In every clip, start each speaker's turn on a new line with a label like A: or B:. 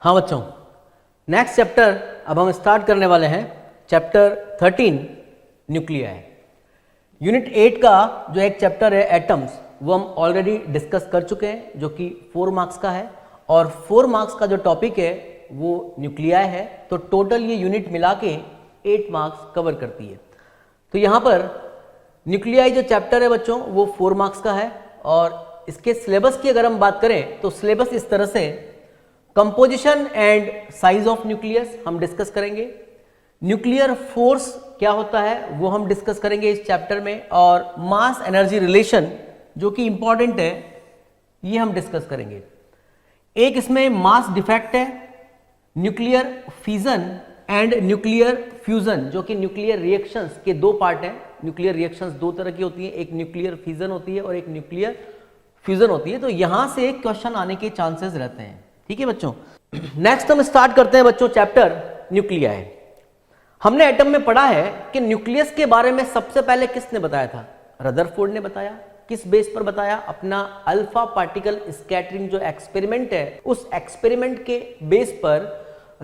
A: हाँ बच्चों, next chapter अब हम स्टार्ट करने वाले हैं, चैप्टर 13 न्यूक्लियाई। यूनिट 8 का जो एक चैप्टर है एटम्स, वो हम ऑलरेडी डिस्कस कर चुके हैं, जो कि 4 मार्क्स का है। और 4 मार्क्स का जो टॉपिक है वो न्यूक्लियाई है। तो टोटल ये यूनिट मिला के 8 मार्क्स कवर करती है। तो यहाँ पर न्यूक्लियाई जो चैप्टर है बच्चों वो 4 मार्क्स का है। और इसके सिलेबस की अगर हम बात करें तो सिलेबस इस तरह से: composition and size of nucleus हम डिस्कस करेंगे, न्यूक्लियर फोर्स क्या होता है वो हम डिस्कस करेंगे इस चैप्टर में, और मास एनर्जी रिलेशन जो कि इंपॉर्टेंट है ये हम डिस्कस करेंगे। एक इसमें मास डिफेक्ट है, nuclear fission and nuclear fusion, जो कि न्यूक्लियर रिएक्शंस के 2 पार्ट हैं। न्यूक्लियर रिएक्शंस 2 तरह की होती है, एक न्यूक्लियर फिजन होती है और एक न्यूक्लियर फ्यूजन होती है। तो यहां से एक क्वेश्चन आने के चांसेस रहते हैं। ठीक है बच्चों, नेक्स्ट हम स्टार्ट करते हैं बच्चों चैप्टर न्यूक्लियाई। हमने एटम में पढ़ा है कि न्यूक्लियस के बारे में सबसे पहले किसने बताया था? रदरफोर्ड ने बताया। किस बेस पर बताया? अपना अल्फा पार्टिकल स्कैटरिंग जो एक्सपेरिमेंट है, उस एक्सपेरिमेंट के बेस पर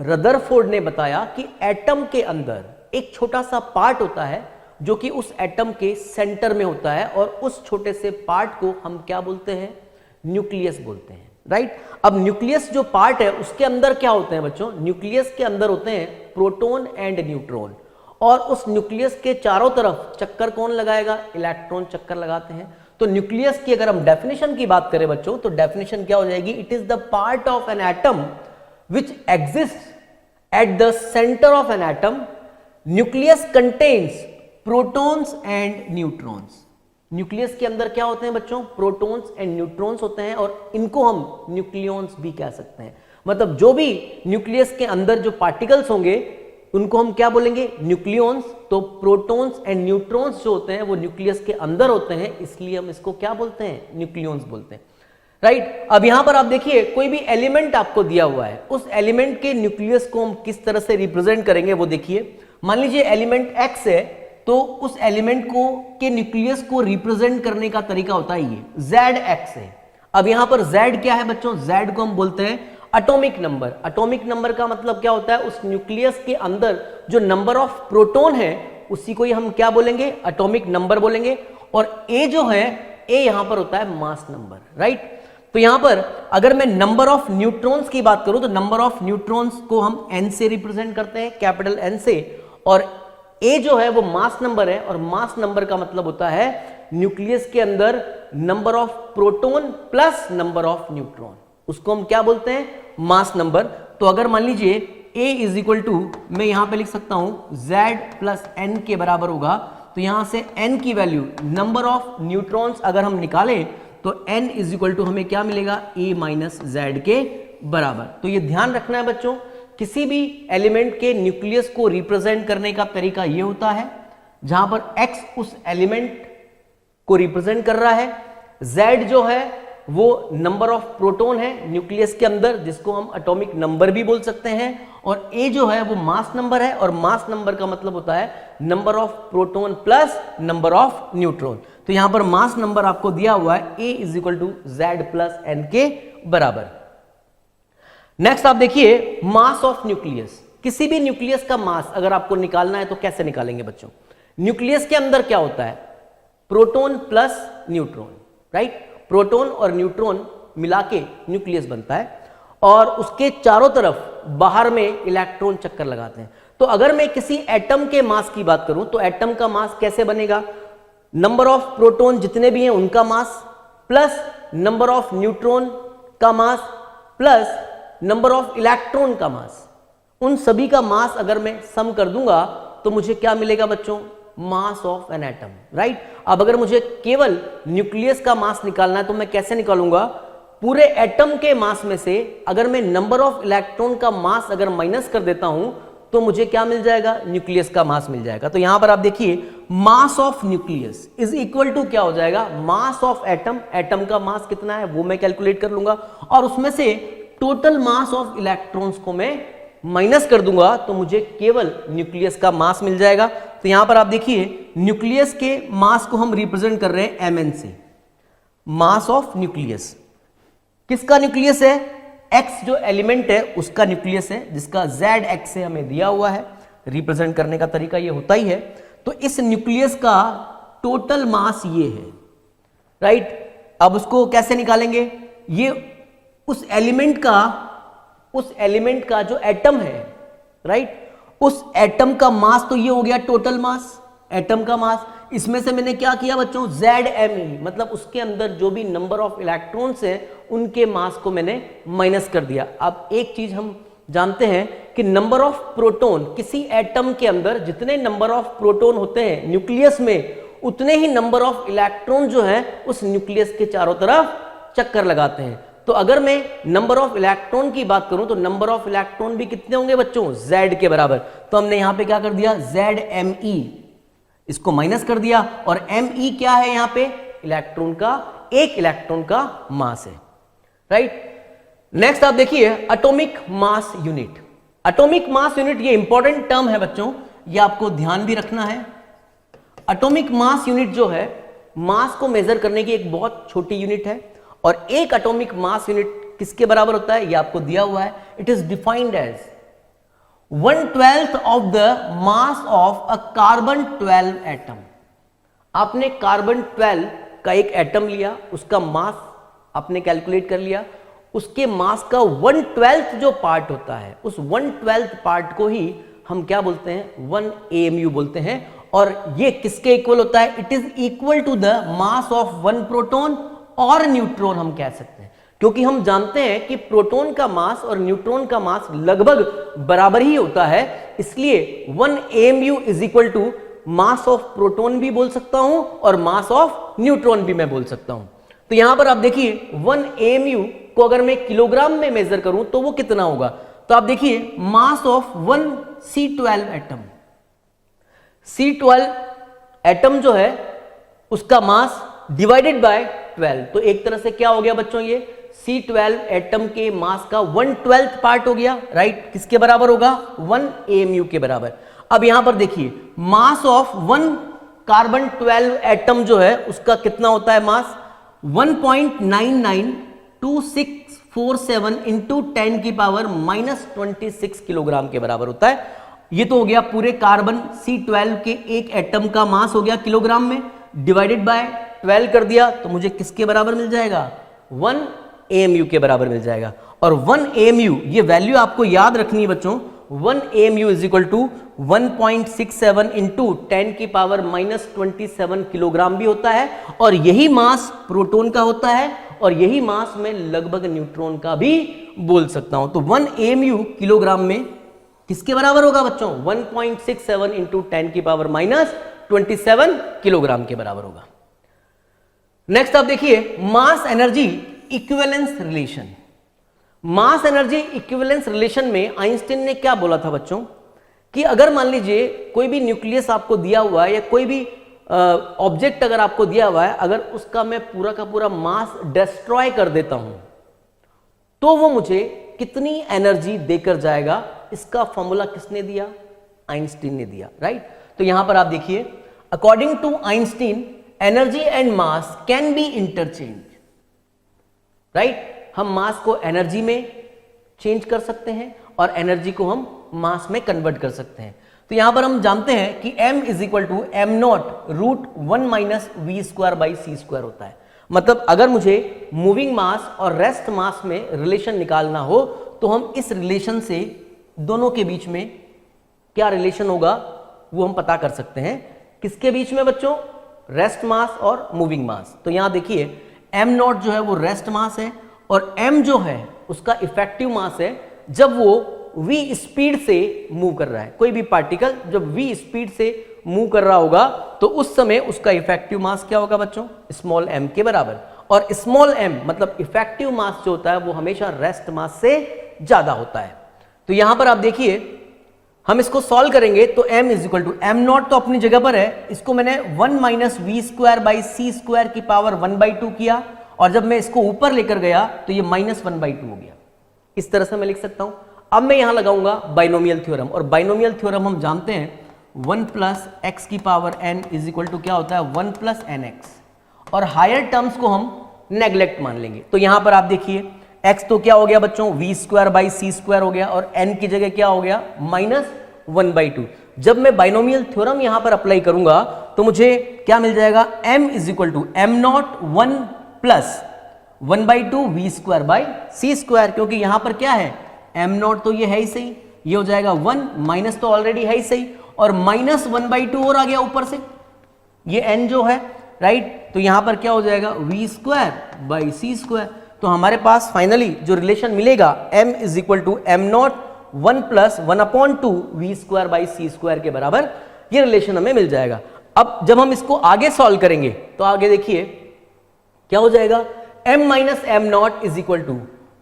A: रदरफोर्ड ने बताया कि एटम के अंदर एक छोटा सा पार्ट होता है जो कि उस एटम के सेंटर में होता है, और उस छोटे से पार्ट को हम क्या बोलते हैं? न्यूक्लियस बोलते हैं। राइट। अब न्यूक्लियस जो पार्ट है उसके अंदर क्या होते हैं बच्चों? न्यूक्लियस के अंदर होते हैं प्रोटॉन एंड न्यूट्रॉन, और उस न्यूक्लियस के चारों तरफ चक्कर कौन लगाएगा? इलेक्ट्रॉन चक्कर लगाते हैं। तो न्यूक्लियस की अगर हम डेफिनेशन की बात करें बच्चों, तो डेफिनेशन क्या हो जाएगी? It is the part of an atom which exists at the center of an atom. Nucleus contains protons and neutrons. Nucleus के अंदर क्या होते हैं बच्चों? प्रोटॉन्स एंड न्यूट्रॉन्स होते हैं, और इनको हम न्यूक्लियॉन्स भी कह सकते हैं। मतलब जो भी न्यूक्लियस के अंदर जो पार्टिकल्स होंगे उनको हम क्या बोलेंगे? न्यूक्लियॉन्स। तो प्रोटॉन्स एंड न्यूट्रॉन्स जो होते हैं वो न्यूक्लियस के अंदर होते हैं, इसलिए हम इसको क्या बोलते हैं? न्यूक्लियॉन्स बोलते हैं। राइट। अब यहां पर आप देखिए, कोई भी एलिमेंट आपको दिया हुआ है, उस एलिमेंट के न्यूक्लियस को हम किस तरह से रिप्रेजेंट करेंगे वो देखिए। मान लीजिए एलिमेंट एक्स है, तो उस एलिमेंट को के न्यूक्लियस को रिप्रेजेंट करने का तरीका होता है ये जेड एक्स है। अब यहां पर जेड क्या है बच्चों? जेड को हम बोलते हैं एटॉमिक नंबर। एटॉमिक नंबर का मतलब क्या होता है? उस न्यूक्लियस के अंदर जो नंबर ऑफ प्रोटॉन है उसी को ही हम क्या बोलेंगे? एटॉमिक नंबर बोलेंगे। और ए जो है, ए यहां पर होता है मास नंबर। राइट। तो यहां पर अगर मैं नंबर ऑफ न्यूट्रॉन्स की बात करूं तो नंबर ऑफ न्यूट्रॉन्स को हम एन से रिप्रेजेंट करते हैं, कैपिटल एन से, और ए जो है वो मास नंबर है, और मास नंबर का मतलब होता है न्यूक्लियस के अंदर number of proton plus number of neutron, उसको हम क्या बोलते हैं? मास नंबर। तो अगर मान लीजिए ए इज इक्वल टू, मैं यहां पे लिख सकता हूं जेड प्लस एन के बराबर होगा, तो यहां से एन की वैल्यू, नंबर ऑफ न्यूट्रॉन्स अगर हम निकालें तो n इज इक्वल टू हमें क्या मिलेगा? a माइनस जेड के बराबर। तो ये ध्यान रखना है बच्चों, किसी भी एलिमेंट के न्यूक्लियस को रिप्रेजेंट करने का तरीका ये होता है, जहां पर x उस एलिमेंट को रिप्रेजेंट कर रहा है, z जो है वो नंबर ऑफ प्रोटॉन है न्यूक्लियस के अंदर, जिसको हम एटॉमिक नंबर भी बोल सकते हैं, और a जो है वो मास नंबर है, और मास नंबर का मतलब होता है number of proton plus number of neutron. तो यहां पर मास नंबर आपको दिया हुआ है a is equal to Z plus N के बराबर। नेक्स्ट आप देखिए मास ऑफ न्यूक्लियस। किसी भी न्यूक्लियस का मास अगर आपको निकालना है तो कैसे निकालेंगे बच्चों? न्यूक्लियस के अंदर क्या होता है? Proton plus neutron. Right. Proton और न्यूट्रॉन मिला के न्यूक्लियस बनता है, और उसके चारों तरफ बाहर में इलेक्ट्रॉन चक्कर लगाते हैं। तो अगर मैं किसी एटम के मास की बात करूं तो एटम का मास कैसे बनेगा? नंबर ऑफ प्रोटॉन जितने भी हैं उनका mass plus number of neutron का mass plus number of electron का मास, उन सभी का मास अगर मैं सम कर दूंगा तो मुझे क्या मिलेगा बच्चों? Mass of an atom. Right. अब अगर मुझे केवल न्यूक्लियस का मास निकालना है तो मैं कैसे निकालूंगा? पूरे एटम के मास में से अगर मैं नंबर ऑफ इलेक्ट्रॉन का मास अगर माइनस कर देता हूं तो मुझे क्या मिल जाएगा? न्यूक्लियस का मास मिल जाएगा। तो यहां पर आप देखिए mass of nucleus is equal to क्या हो जाएगा? Mass of atom. एटम का मास कितना है वो मैं कैलकुलेट कर लूंगा, और उसमें से टोटल मास ऑफ इलेक्ट्रॉन्स को मैं माइनस कर दूंगा तो मुझे केवल न्यूक्लियस का मास मिल जाएगा। तो यहां पर आप देखिए न्यूक्लियस के मास को हम रिप्रेजेंट कर रहे हैं mn से। मास ऑफ न्यूक्लियस किसका न्यूक्लियस है? x जो एलिमेंट है उसका न्यूक्लियस है, जिसका ZX से हमें दिया हुआ है, रिप्रेजेंट करने का तरीका ये होता ही है। तो इस न्यूक्लियस का टोटल मास ये है, राइट। अब उसको कैसे निकालेंगे, ये उस एलिमेंट का जो एटम है, राइट, उस एटम का मास, तो ये हो गया टोटल मास, एटम का मास। इसमें से मैंने क्या किया बच्चों, ZME, मतलब उसके अंदर जो भी नंबर ऑफ इलेक्ट्रॉन्स है उनके मास को मैंने माइनस कर दिया। अब एक चीज हम जानते हैं कि नंबर ऑफ प्रोटॉन, किसी एटम के अंदर जितने नंबर ऑफ प्रोटॉन होते हैं न्यूक्लियस में, उतने ही नंबर ऑफ इलेक्ट्रॉन जो है उस न्यूक्लियस के चारों तरफ चक्कर लगाते हैं। तो अगर मैं नंबर ऑफ इलेक्ट्रॉन की बात करूं तो नंबर ऑफ इलेक्ट्रॉन भी कितने होंगे बच्चों, Z के बराबर। तो हमने यहां पे क्या कर दिया, ZME, इसको माइनस कर दिया, और Me क्या है यहां पे, इलेक्ट्रॉन का, एक इलेक्ट्रॉन का मास है, राइट। नेक्स्ट आप देखिए atomic mass unit. Atomic mass unit ये इंपॉर्टेंट टर्म है बच्चों, ये आपको ध्यान भी रखना है। एटॉमिक मास यूनिट जो है, मास को मेजर करने की एक बहुत छोटी यूनिट है, और एक एटॉमिक मास यूनिट किसके बराबर होता है, ये आपको दिया हुआ है। It is defined as 1/12 of the mass of a carbon 12 atom. आपने कार्बन 12 का एक एटम लिया, उसका मास आपने कैलकुलेट कर लिया, उसके मास का 1/12 जो पार्ट होता है, उस 1/12 पार्ट को ही हम क्या बोलते हैं, 1 AMU बोलते हैं। और ये किसके इक्वल होता है, it is equal to the mass of 1 proton और न्यूट्रॉन हम कह सकते हैं, क्योंकि हम जानते हैं कि प्रोटॉन का मास और न्यूट्रॉन का मास लगभग बराबर ही होता है। इसलिए 1 AMU is equal to mass of proton भी बोल सकता हूं और मास ऑफ न्यूट्रॉन भी मैं बोल सकता हूं। तो यहां पर आप देखिए 1 AMU को अगर मैं किलोग्राम में मेजर करूं तो वो कितना होगा, तो आप देखिए mass of 1 C12 atom, C12 atom जो है उसका मास डिवाइडेड बाय 12, तो एक तरह से क्या हो गया बच्चों, ये C12 एटम के मास का 1/12 पार्ट हो गया, राइट। किसके बराबर होगा, 1 AMU के बराबर। अब यहां पर देखिए मास ऑफ 1 कार्बन 12 एटम जो है उसका कितना होता है मास, 1.992647 इंटू 10 की पावर -26 किलोग्राम के बराबर होता है। ये तो हो गया पूरे कार्बन C12 के एक एटम का मास हो गया किलोग्राम में, डिवाइडेड बाय 12 कर दिया तो मुझे किसके बराबर मिल जाएगा, 1 AMU के बराबर मिल जाएगा। और 1 AMU ये वैल्यू आपको याद रखनी है बच्चों, 1 AMU is equal to 1.67 into 10 की पावर -27 किलोग्राम भी होता है, और यही मास प्रोटॉन का होता है, और यही मास मैं लगभग न्यूट्रॉन का भी बोल सकता हूं। तो 1 AMU किलोग्राम में किसके बराबर होगा बच्चों, 1.67 इंटू 10 की पावर -27 किलोग्राम के बराबर होगा। नेक्स्ट आप देखिए mass energy equivalence relation. Mass energy equivalence relation में आइंस्टीन ने क्या बोला था बच्चों, कि अगर मान लीजिए कोई भी न्यूक्लियस आपको दिया हुआ है या कोई भी ऑब्जेक्ट अगर आपको दिया हुआ है, अगर उसका मैं पूरा का पूरा मास डिस्ट्रॉय कर देता हूं तो वो मुझे कितनी एनर्जी देकर जाएगा, इसका फॉर्मूला किसने दिया, आइंस्टीन ने दिया, राइट। तो यहां पर आप देखिए according to Einstein energy and mass can be interchange, right. हम मास को एनर्जी में चेंज कर सकते हैं और एनर्जी को हम मास में कन्वर्ट कर सकते हैं। तो यहां पर हम जानते हैं कि m is equal to m0√1 - v²/c² होता है। मतलब अगर मुझे मूविंग मास और रेस्ट मास में रिलेशन निकालना हो तो हम इस रिलेशन से दोनों के बीच में क्या रिलेशन होगा वो हम पता कर सकते हैं। किसके बीच में बच्चों, रेस्ट मास और मूविंग मास। तो यहां देखिए m0 जो है वो रेस्ट मास है, और m जो है उसका इफेक्टिव मास है जब वो v स्पीड से मूव कर रहा है। कोई भी पार्टिकल जब v स्पीड से मूव कर रहा होगा तो उस समय उसका इफेक्टिव मास क्या होगा बच्चों, स्मॉल m के बराबर। और स्मॉल m मतलब इफेक्टिव मास जो होता है वो हमेशा रेस्ट मास से ज्यादा होता है। तो यहां पर आप देखिए हम इसको सॉल्व करेंगे तो m is equal to m0 तो अपनी जगह पर है, इसको मैंने 1 - v²/c² की पावर 1/2 किया, और जब मैं इसको ऊपर लेकर गया तो ये -1/2 हो गया। इस तरह से मैं लिख सकता हूं। अब मैं यहां लगाऊंगा बाइनोमियल थ्योरम, और बाइनोमियल थ्योरम हम जानते हैं 1 + x की power n is equal to क्या होता है, 1 + nx, और हायर टर्म्स को हम नेग्लेक्ट मान लेंगे। तो यहां पर आप देखिए x तो क्या हो गया बच्चों v square by C square हो गया और n की जगह क्या हो गया -1/2। जब मैं बाइनोमियल थ्योरम यहां पर अप्लाई करूंगा तो मुझे क्या मिल जाएगा, m = m0 1 plus 1/2 v square by C square, क्योंकि यहां पर क्या है m0 तो ये है ही सही, ये हो जाएगा 1 माइनस तो ऑलरेडी है ही सही और -1/2 और आ गया ऊपर से ये n जो है, राइट। तो यहां पर क्या हो जाएगा v square by C square. तो हमारे पास फाइनली जो रिलेशन मिलेगा m = m0 1 plus 1/2 v square by C square के बराबर ये रिलेशन हमें मिल जाएगा। अब जब हम इसको आगे सॉल्व करेंगे तो आगे देखिए क्या हो जाएगा, m minus m0 =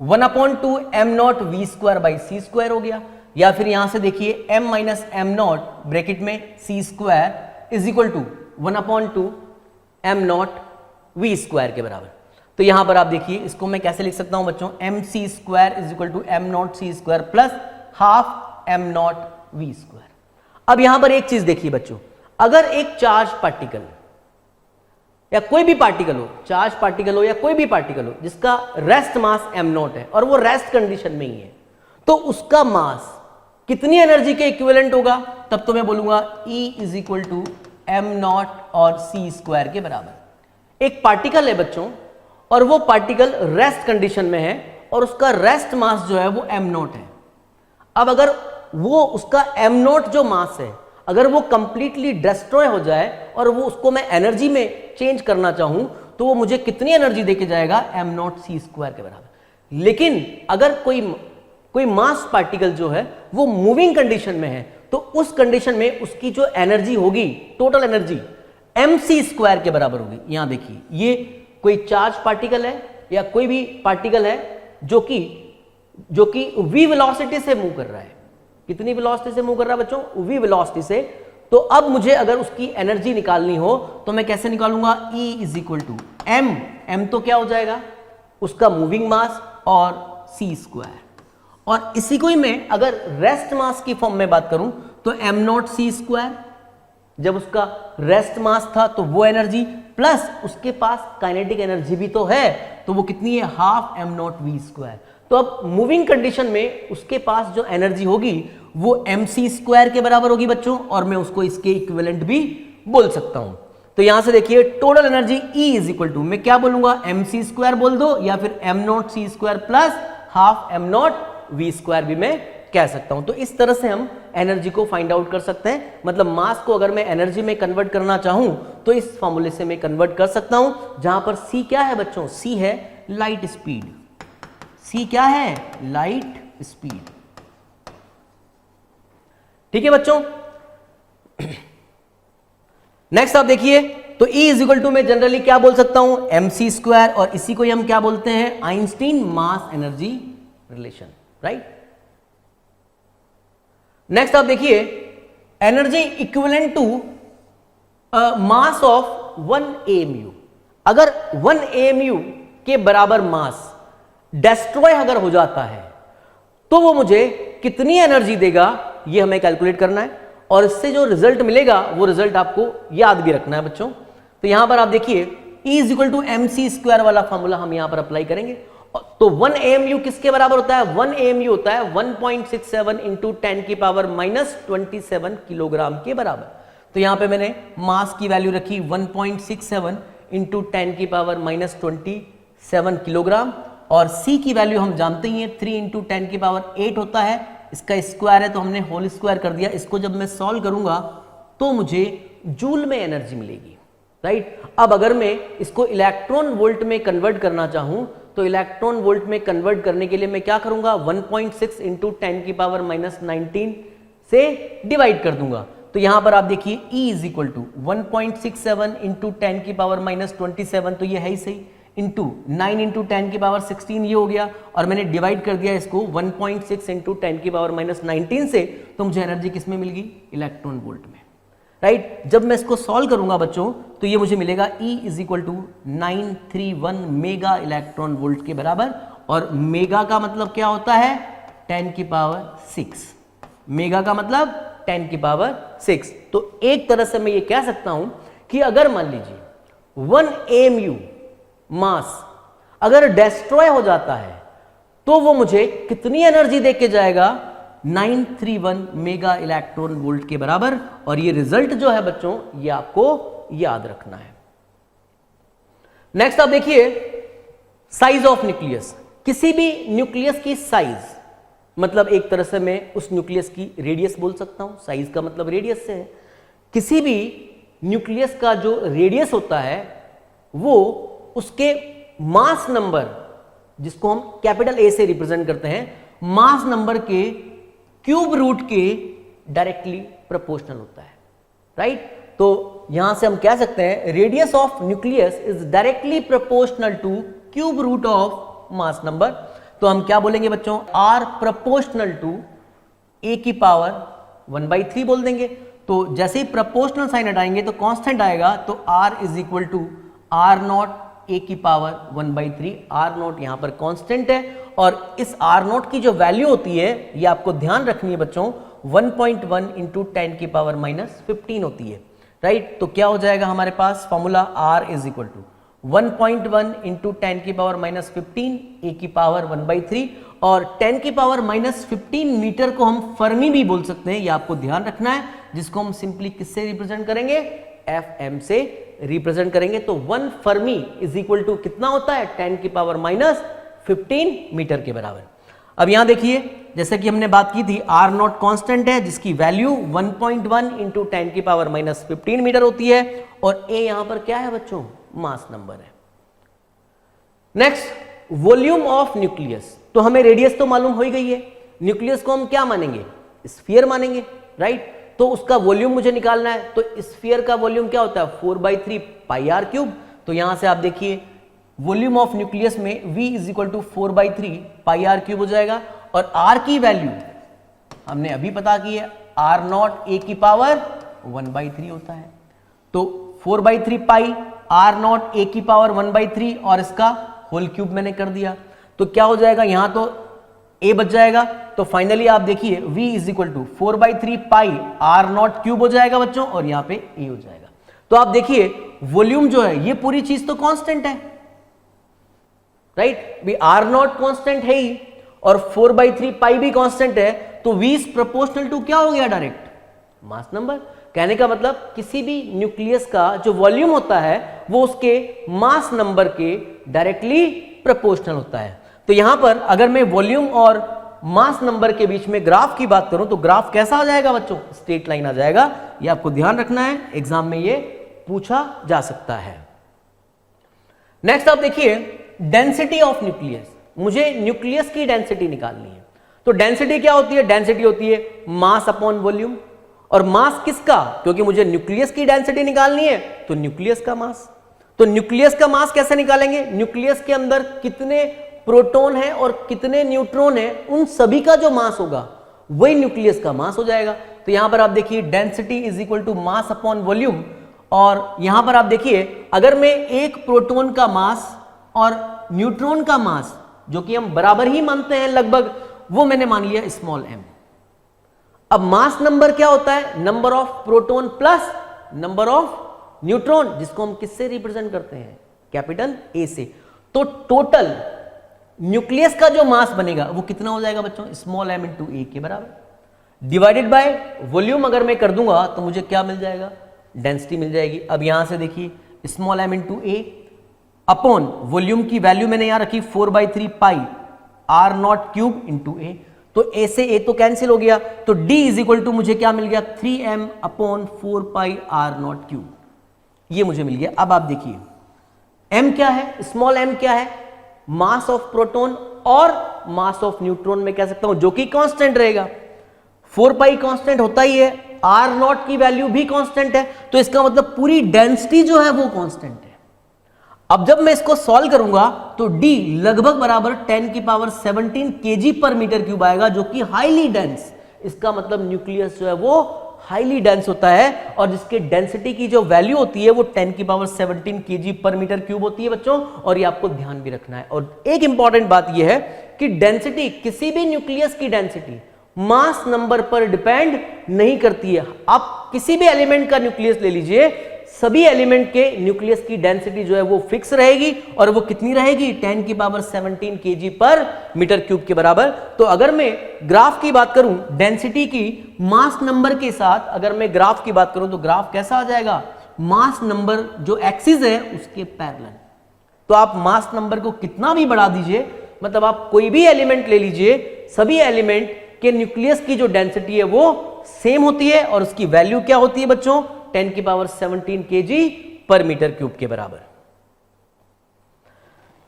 A: 1/2 m0 v square by C square हो गया, या फिर यहां से देखिए m माइनस m0 ब्रैकेट में सी स्क्वायर = 1/2 m0 v स्क्वायर के बराबर। तो यहां पर आप देखिए इसको मैं कैसे लिख सकता हूं बच्चों, mc square = m0 c square plus half m0 v square. अब यहां पर एक चीज देखिए बच्चों, अगर एक चार्ज पार्टिकल या कोई भी पार्टिकल हो, चार्ज पार्टिकल हो या कोई भी पार्टिकल हो जिसका रेस्ट मास m0 है और वो रेस्ट कंडीशन में ही है, तो उसका मास कितनी एनर्जी के इक्विवेलेंट होगा, तब तो मैं बोलूंगा E = m0 और c स्क्वायर के बराबर। एक पार्टिकल है बच्चों और वो पार्टिकल रेस्ट कंडीशन में है और उसका रेस्ट मास जो है वो m0 है। अब अगर वो उसका m0 जो मास है अगर वो कंप्लीटली डिस्ट्रॉय हो जाए और वो उसको मैं एनर्जी में चेंज करना चाहूं तो वो मुझे कितनी एनर्जी देके जाएगा, m0 c स्क्वायर के बराबर। लेकिन अगर कोई मास पार्टिकल जो है वो मूविंग कंडीशन में है तो उस कंडीशन में उसकी जो एनर्जी होगी, टोटल एनर्जी mc स्क्वायर के बराबर होगी। यहां देखिए ये कोई चार्ज पार्टिकल है या कोई भी पार्टिकल है जो कि v वेलोसिटी से मूव कर रहा है। कितनी वेलोसिटी से मूव कर रहा है बच्चों, v वेलोसिटी से। तो अब मुझे अगर उसकी एनर्जी निकालनी हो तो मैं कैसे निकालूंगा, E = m तो क्या हो जाएगा उसका मूविंग मास और c स्क्वायर। और इसी को ही मैं अगर रेस्ट मास की फॉर्म में बात करूं तो m0 c स्क्वायर, जब उसका रेस्ट मास था तो वो एनर्जी प्लस उसके पास काइनेटिक एनर्जी भी तो है, तो वो कितनी है, हाफ m0 v स्क्वायर। तो अब मूविंग कंडीशन में उसके पास जो एनर्जी होगी वो mc स्क्वायर के बराबर होगी बच्चों, और मैं उसको इसके इक्विवेलेंट भी बोल सकता हूं। तो यहां से देखिए टोटल एनर्जी E = मैं क्या बोलूंगा, mc स्क्वायर बोल दो या फिर m0 c square plus half m0 v square भी मैं कह सकता हूं। तो इस तरह से हम एनर्जी को फाइंड आउट कर सकते हैं। मतलब मास को अगर मैं एनर्जी में कन्वर्ट करना चाहूं तो इस फॉर्मूले से मैं कन्वर्ट कर सकता हूं, जहां पर c क्या है बच्चों, c है लाइट स्पीड। c क्या है, लाइट स्पीड। ठीक है बच्चों। नेक्स्ट आप देखिए तो E = मैं जनरली क्या बोल सकता हूं, mc स्क्वायर, और इसी को हम क्या बोलते हैं, Einstein mass energy relation, right. Next आप देखिए energy equivalent to mass of 1 AMU। अगर 1 AMU के बराबर मास डिस्ट्रॉय अगर हो जाता है तो वो मुझे कितनी एनर्जी देगा ये हमें कैलकुलेट करना है, और इससे जो रिजल्ट मिलेगा वो रिजल्ट आपको याद भी रखना है बच्चों। तो यहां पर आप देखिए E = mc स्क्वायर वाला फॉर्मूला हम यहां पर अप्लाई करेंगे। तो 1 AMU किसके बराबर होता है, 1 AMU होता है 1.67 × 10⁻⁻27 किलोग्राम के बराबर। तो यहां पे मैंने मास की वैल्यू रखी 1.67 × 10⁻⁻27 किलोग्राम, और C की वैल्यू हम जानते ही हैं 3 × 10⁸ होता है, इसका स्क्वायर है तो हमने होल स्क्वायर कर दिया। इसको जब मैं सॉल्व करूंगा तो मुझे जूल में एनर्जी मिलेगी, राइट। अब अगर मैं इसको इलेक्ट्रॉन वोल्ट में कन्वर्ट करना चाहूं तो इलेक्ट्रॉन वोल्ट में कन्वर्ट करने के लिए मैं क्या करूंगा, 1.6 × 10⁻⁻19 से डिवाइड कर दूंगा। तो यहां पर आप देखिए E = 1.67 × 10⁻⁻27, तो ये है ही सही, इंटू 9 × 10⁻16 ये हो गया, और मैंने डिवाइड कर दिया इसको 1.6 × 10⁻⁻19 से, तो मुझे एनर्जी किस में मिल गई, इलेक्ट्रॉन वोल्ट में, राइट। जब मैं इसको सॉल्व करूंगा बच्चों तो ये मुझे मिलेगा E = 931 मेगा इलेक्ट्रॉन वोल्ट के बराबर, और मेगा का मतलब क्या होता है, 10⁶। मेगा का मतलब 10⁶। तो एक तरह से मैं ये कह सकता हूं कि अगर मान लीजिए 1 AMU मास अगर डिस्ट्रॉय हो जाता है तो वो मुझे कितनी एनर्जी दे के जाएगा, 931 मेगा इलेक्ट्रॉन वोल्ट के बराबर। और ये रिजल्ट जो है बच्चों, ये आपको याद रखना है। नेक्स्ट आप देखिए, साइज ऑफ न्यूक्लियस। किसी भी न्यूक्लियस की साइज, मतलब एक तरह से मैं उस न्यूक्लियस की रेडियस बोल सकता हूं, साइज का मतलब रेडियस से है। किसी भी न्यूक्लियस का जो रेडियस होता है वो उसके मास नंबर, जिसको हम कैपिटल ए से रिप्रेजेंट करते हैं, मास नंबर के क्यूब रूट के डायरेक्टली प्रोपोर्शनल होता है, राइट। तो यहां से हम कह सकते हैं radius of nucleus is directly proportional to cube root of mass number. तो हम क्या बोलेंगे बच्चों, आर प्रोपोर्शनल टू ए की पावर 1/3 बोल देंगे। तो जैसे ही प्रोपोर्शनल साइन हटाएंगे तो कांस्टेंट आएगा, तो R is equal to R naught A की पावर 1/3। आर नॉट यहां पर कांस्टेंट है, और इस आर नॉट की जो वैल्यू होती है, ये आपको ध्यान रखनी है बच्चों, 1.1 इंटू 10 की पावर -15 होती है, राइट। तो क्या हो जाएगा हमारे पास formula, R is equal to 1.1 into 10 की पावर -15 ए की पावर 1/3, और 10 की पावर -15 मीटर को हम फर्मी भी बोल सकते हैं, ये आपको ध्यान रखना है, जिसको हम सिंपली किससे रिप्रेजेंट करेंगे, एफ से रिप्रेजेंट करेंगे। तो 1 फर्मी इज इक्वल टू कितना होता है, 10 की पावर -15 मीटर के बराबर। अब यहां देखिए, जैसे कि हमने बात की थी, आर नॉट कांस्टेंट है, जिसकी वैल्यू 1.1 इंटू 10 की पावर -15 मीटर होती है, और ए यहां पर क्या है बच्चों, मास नंबर है। Next, volume of nucleus. तो हमें रेडियस तो मालूम हो ही गई है, न्यूक्लियस को हम क्या मानेंगे, स्फीयर मानेंगे, राइट। तो उसका वॉल्यूम मुझे निकालना है, तो स्फीयर का वॉल्यूम क्या होता है, 4/3 पाई आर क्यूब। तो यहां से आप देखिए, वॉल्यूम ऑफ न्यूक्लियस में v is equal to 4/3 pi R cube हो जाएगा, और r की वैल्यू हमने अभी पता की है, आर नॉट ए की पावर 1/3 होता है। तो 4/3 पाई आर नॉट ए की पावर 1/3 और इसका होल क्यूब मैंने कर दिया, तो क्या हो जाएगा, यहां तो a बच जाएगा। तो फाइनली आप देखिए, v is equal to 4/3 pi R naught cube हो जाएगा बच्चों, और यहां पे a हो जाएगा। तो आप देखिए, वॉल्यूम जो है, ये पूरी चीज तो कांस्टेंट है, राइट। भी आर नॉट कांस्टेंट है ही, और 4/3 पाई भी कांस्टेंट है, तो v इज प्रोपोर्शनल टू क्या हो गया, डायरेक्ट मास नंबर। कहने का मतलब, किसी भी न्यूक्लियस का जो वॉल्यूम होता है वो उसके मास नंबर के डायरेक्टली प्रोपोर्शनल होता है। तो यहां पर अगर मैं वॉल्यूम और मास नंबर के बीच में ग्राफ की बात करूं, तो ग्राफ कैसा आ जाएगा बच्चों, स्ट्रेट लाइन आ जाएगा। ये आपको ध्यान रखना है, एग्जाम में ये पूछा जा सकता है। नेक्स्ट आप देखिए, डेंसिटी ऑफ न्यूक्लियस। मुझे न्यूक्लियस की डेंसिटी निकालनी है। तो डेंसिटी क्या होती है, डेंसिटी होती है मास अपॉन वॉल्यूम। और मास किसका, क्योंकि मुझे न्यूक्लियस की डेंसिटी निकालनी है, तो न्यूक्लियस का मास। तो न्यूक्लियस का मास कैसे निकालेंगे, न्यूक्लियस के अंदर कितने प्रोटॉन है और कितने न्यूट्रॉन है, उन सभी का जो मास होगा वही न्यूक्लियस का मास हो जाएगा। तो यहां पर आप देखिए, density is equal to mass upon volume. और यहां पर आप देखिए, अगर मैं एक प्रोटॉन का मास और न्यूट्रॉन का मास, जो कि हम बराबर ही मानते हैं लगभग, वो मैंने मान लिया स्मॉल m। अब मास नंबर क्या होता है, number of proton plus number of neutron, जिसको हम किससे रिप्रेजेंट करते हैं, कैपिटल ए से। तो टोटल न्यूक्लियस का जो मास बनेगा वो कितना हो जाएगा बच्चों, स्मॉल m इंटू ए के बराबर, डिवाइडेड बाय वॉल्यूम। अगर मैं कर दूंगा तो मुझे क्या मिल जाएगा, डेंसिटी मिल जाएगी। अब यहां से देखिए, स्मॉल m इंटू ए अपॉन वॉल्यूम की वैल्यू मैंने यहां रखी 4/3 pi R naught cube into ए। तो ए से ए तो कैंसिल हो गया, तो d इज इक्वल टू मुझे क्या मिल गया, 3m upon 4 pi R naught cube, ये मुझे मिल गया। अब आप देखिए, m क्या है, स्मॉल m क्या है, मास ऑफ प्रोटॉन और मास ऑफ न्यूट्रॉन में कह सकता हूं, जो कि कांस्टेंट रहेगा। 4 पाई कांस्टेंट होता ही है, आर नॉट की वैल्यू भी कांस्टेंट है, तो इसका मतलब पूरी डेंसिटी जो है वो कांस्टेंट है। अब जब मैं इसको सॉल्व करूंगा तो d लगभग बराबर 10 की पावर 17 kg पर मीटर क्यूब आएगा, जो कि हाईली डेंस, इसका मतलब न्यूक्लियस जो है वो हाईली डेंस होता है, और जिसके डेंसिटी की जो वैल्यू होती है वो 10 की पावर 17 kg पर मीटर क्यूब होती है बच्चों, और ये आपको ध्यान भी रखना है। और एक इंपॉर्टेंट बात ये है कि डेंसिटी, किसी भी न्यूक्लियस की डेंसिटी मास नंबर पर डिपेंड नहीं करती है। आप किसी भी एलिमेंट का न्यूक्लियस ले लीजिए, सभी एलिमेंट के न्यूक्लियस की डेंसिटी जो है वो फिक्स रहेगी और वो कितनी रहेगी 10 की पावर 17 kg पर मीटर क्यूब के बराबर। तो अगर मैं ग्राफ की बात करूं डेंसिटी की मास नंबर के साथ, अगर मैं ग्राफ की बात करूं तो ग्राफ कैसा आ जाएगा, मास नंबर जो एक्सिस है उसके पैरेलल। तो आप मास नंबर को कितना भी बढ़ा दीजिए, मतलब आप कोई भी एलिमेंट ले लीजिए, सभी एलिमेंट के न्यूक्लियस की जो डेंसिटी है वो सेम होती है और उसकी वैल्यू क्या होती है बच्चों 10 की पावर 17 kg पर मीटर क्यूब के बराबर।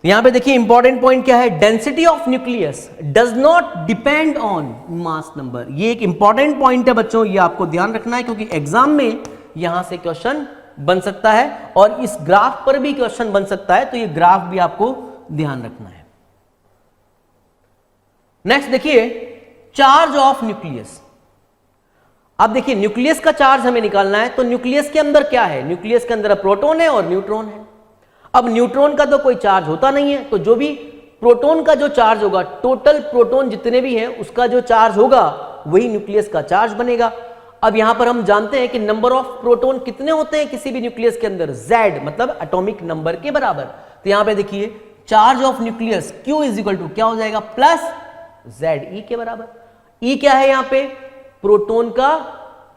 A: यहां पे देखिए इंपॉर्टेंट पॉइंट क्या है, density of nucleus does not depend on mass number. ये एक इंपॉर्टेंट पॉइंट है बच्चों, ये आपको ध्यान रखना है क्योंकि एग्जाम में यहां से क्वेश्चन बन सकता है और इस ग्राफ पर भी क्वेश्चन बन सकता है, तो ये ग्राफ भी आपको ध्यान रखना है। नेक्स्ट देखिए चार्ज ऑफ न्यूक्लियस। अब देखिए न्यूक्लियस का चार्ज हमें निकालना है, तो न्यूक्लियस के अंदर क्या है, न्यूक्लियस के अंदर प्रोटॉन है और न्यूट्रॉन है। अब न्यूट्रॉन का तो कोई चार्ज होता नहीं है, तो जो भी प्रोटॉन का जो चार्ज होगा, टोटल प्रोटॉन जितने भी हैं उसका जो चार्ज होगा वही न्यूक्लियस का चार्ज बनेगा। अब यहां पर हम जानते हैं कि नंबर ऑफ प्रोटॉन कितने होते हैं किसी भी न्यूक्लियस के अंदर, Z मतलब एटॉमिक नंबर के बराबर। तो यहां पे देखिए charge of nucleus Q is equal to क्या हो जाएगा प्लस ZE के बराबर। E क्या है यहां पे, प्रोटॉन का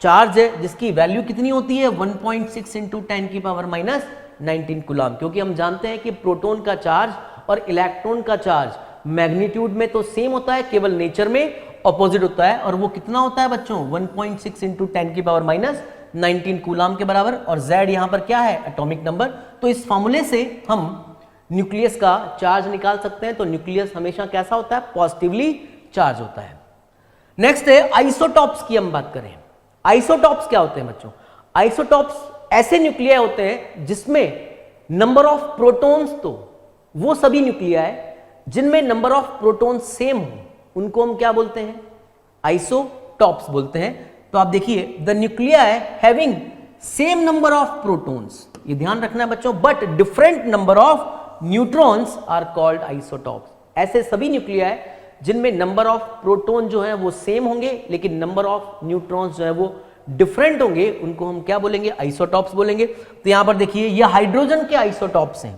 A: चार्ज है जिसकी वैल्यू कितनी होती है 1.6 इंटू 10 की पावर माइनस 19 कूलम, क्योंकि हम जानते हैं कि प्रोटॉन का चार्ज और इलेक्ट्रॉन का चार्ज मैग्नीट्यूड में तो सेम होता है, केवल नेचर में ऑपोजिट होता है। और वो कितना होता है बच्चों 1.6 इंटू 10 की पावर माइनस 19 कूलम के बराबर। और Z यहां पर क्या है एटॉमिक नंबर। तो इस फॉर्मूले से हम न्यूक्लियस का चार्ज निकाल सकते हैं। तो न्यूक्लियस हमेशा कैसा होता है, पॉजिटिवली चार्ज होता है। नेक्स्ट है आइसोटॉप्स की हम बात करें। आइसोटॉप्स क्या होते हैं बच्चों, आइसोटॉप्स ऐसे न्यूक्लियाई होते हैं जिसमें नंबर ऑफ प्रोटॉन्स, तो वो सभी न्यूक्लियाई जिनमें नंबर ऑफ प्रोटॉन सेम हो उनको हम क्या बोलते हैं, आइसोटॉप्स बोलते हैं। तो आप देखिए the nuclei having same number of protons, ये ध्यान रखना है बच्चों, but different number of neutrons are called isotopes. ऐसे सभी न्यूक्लियाई जिनमें नंबर ऑफ प्रोटॉन जो है वो सेम होंगे लेकिन नंबर ऑफ न्यूट्रॉन्स जो है वो डिफरेंट होंगे, उनको हम क्या बोलेंगे, आइसोटॉप्स बोलेंगे। तो यहां पर देखिए ये हाइड्रोजन के आइसोटॉप्स हैं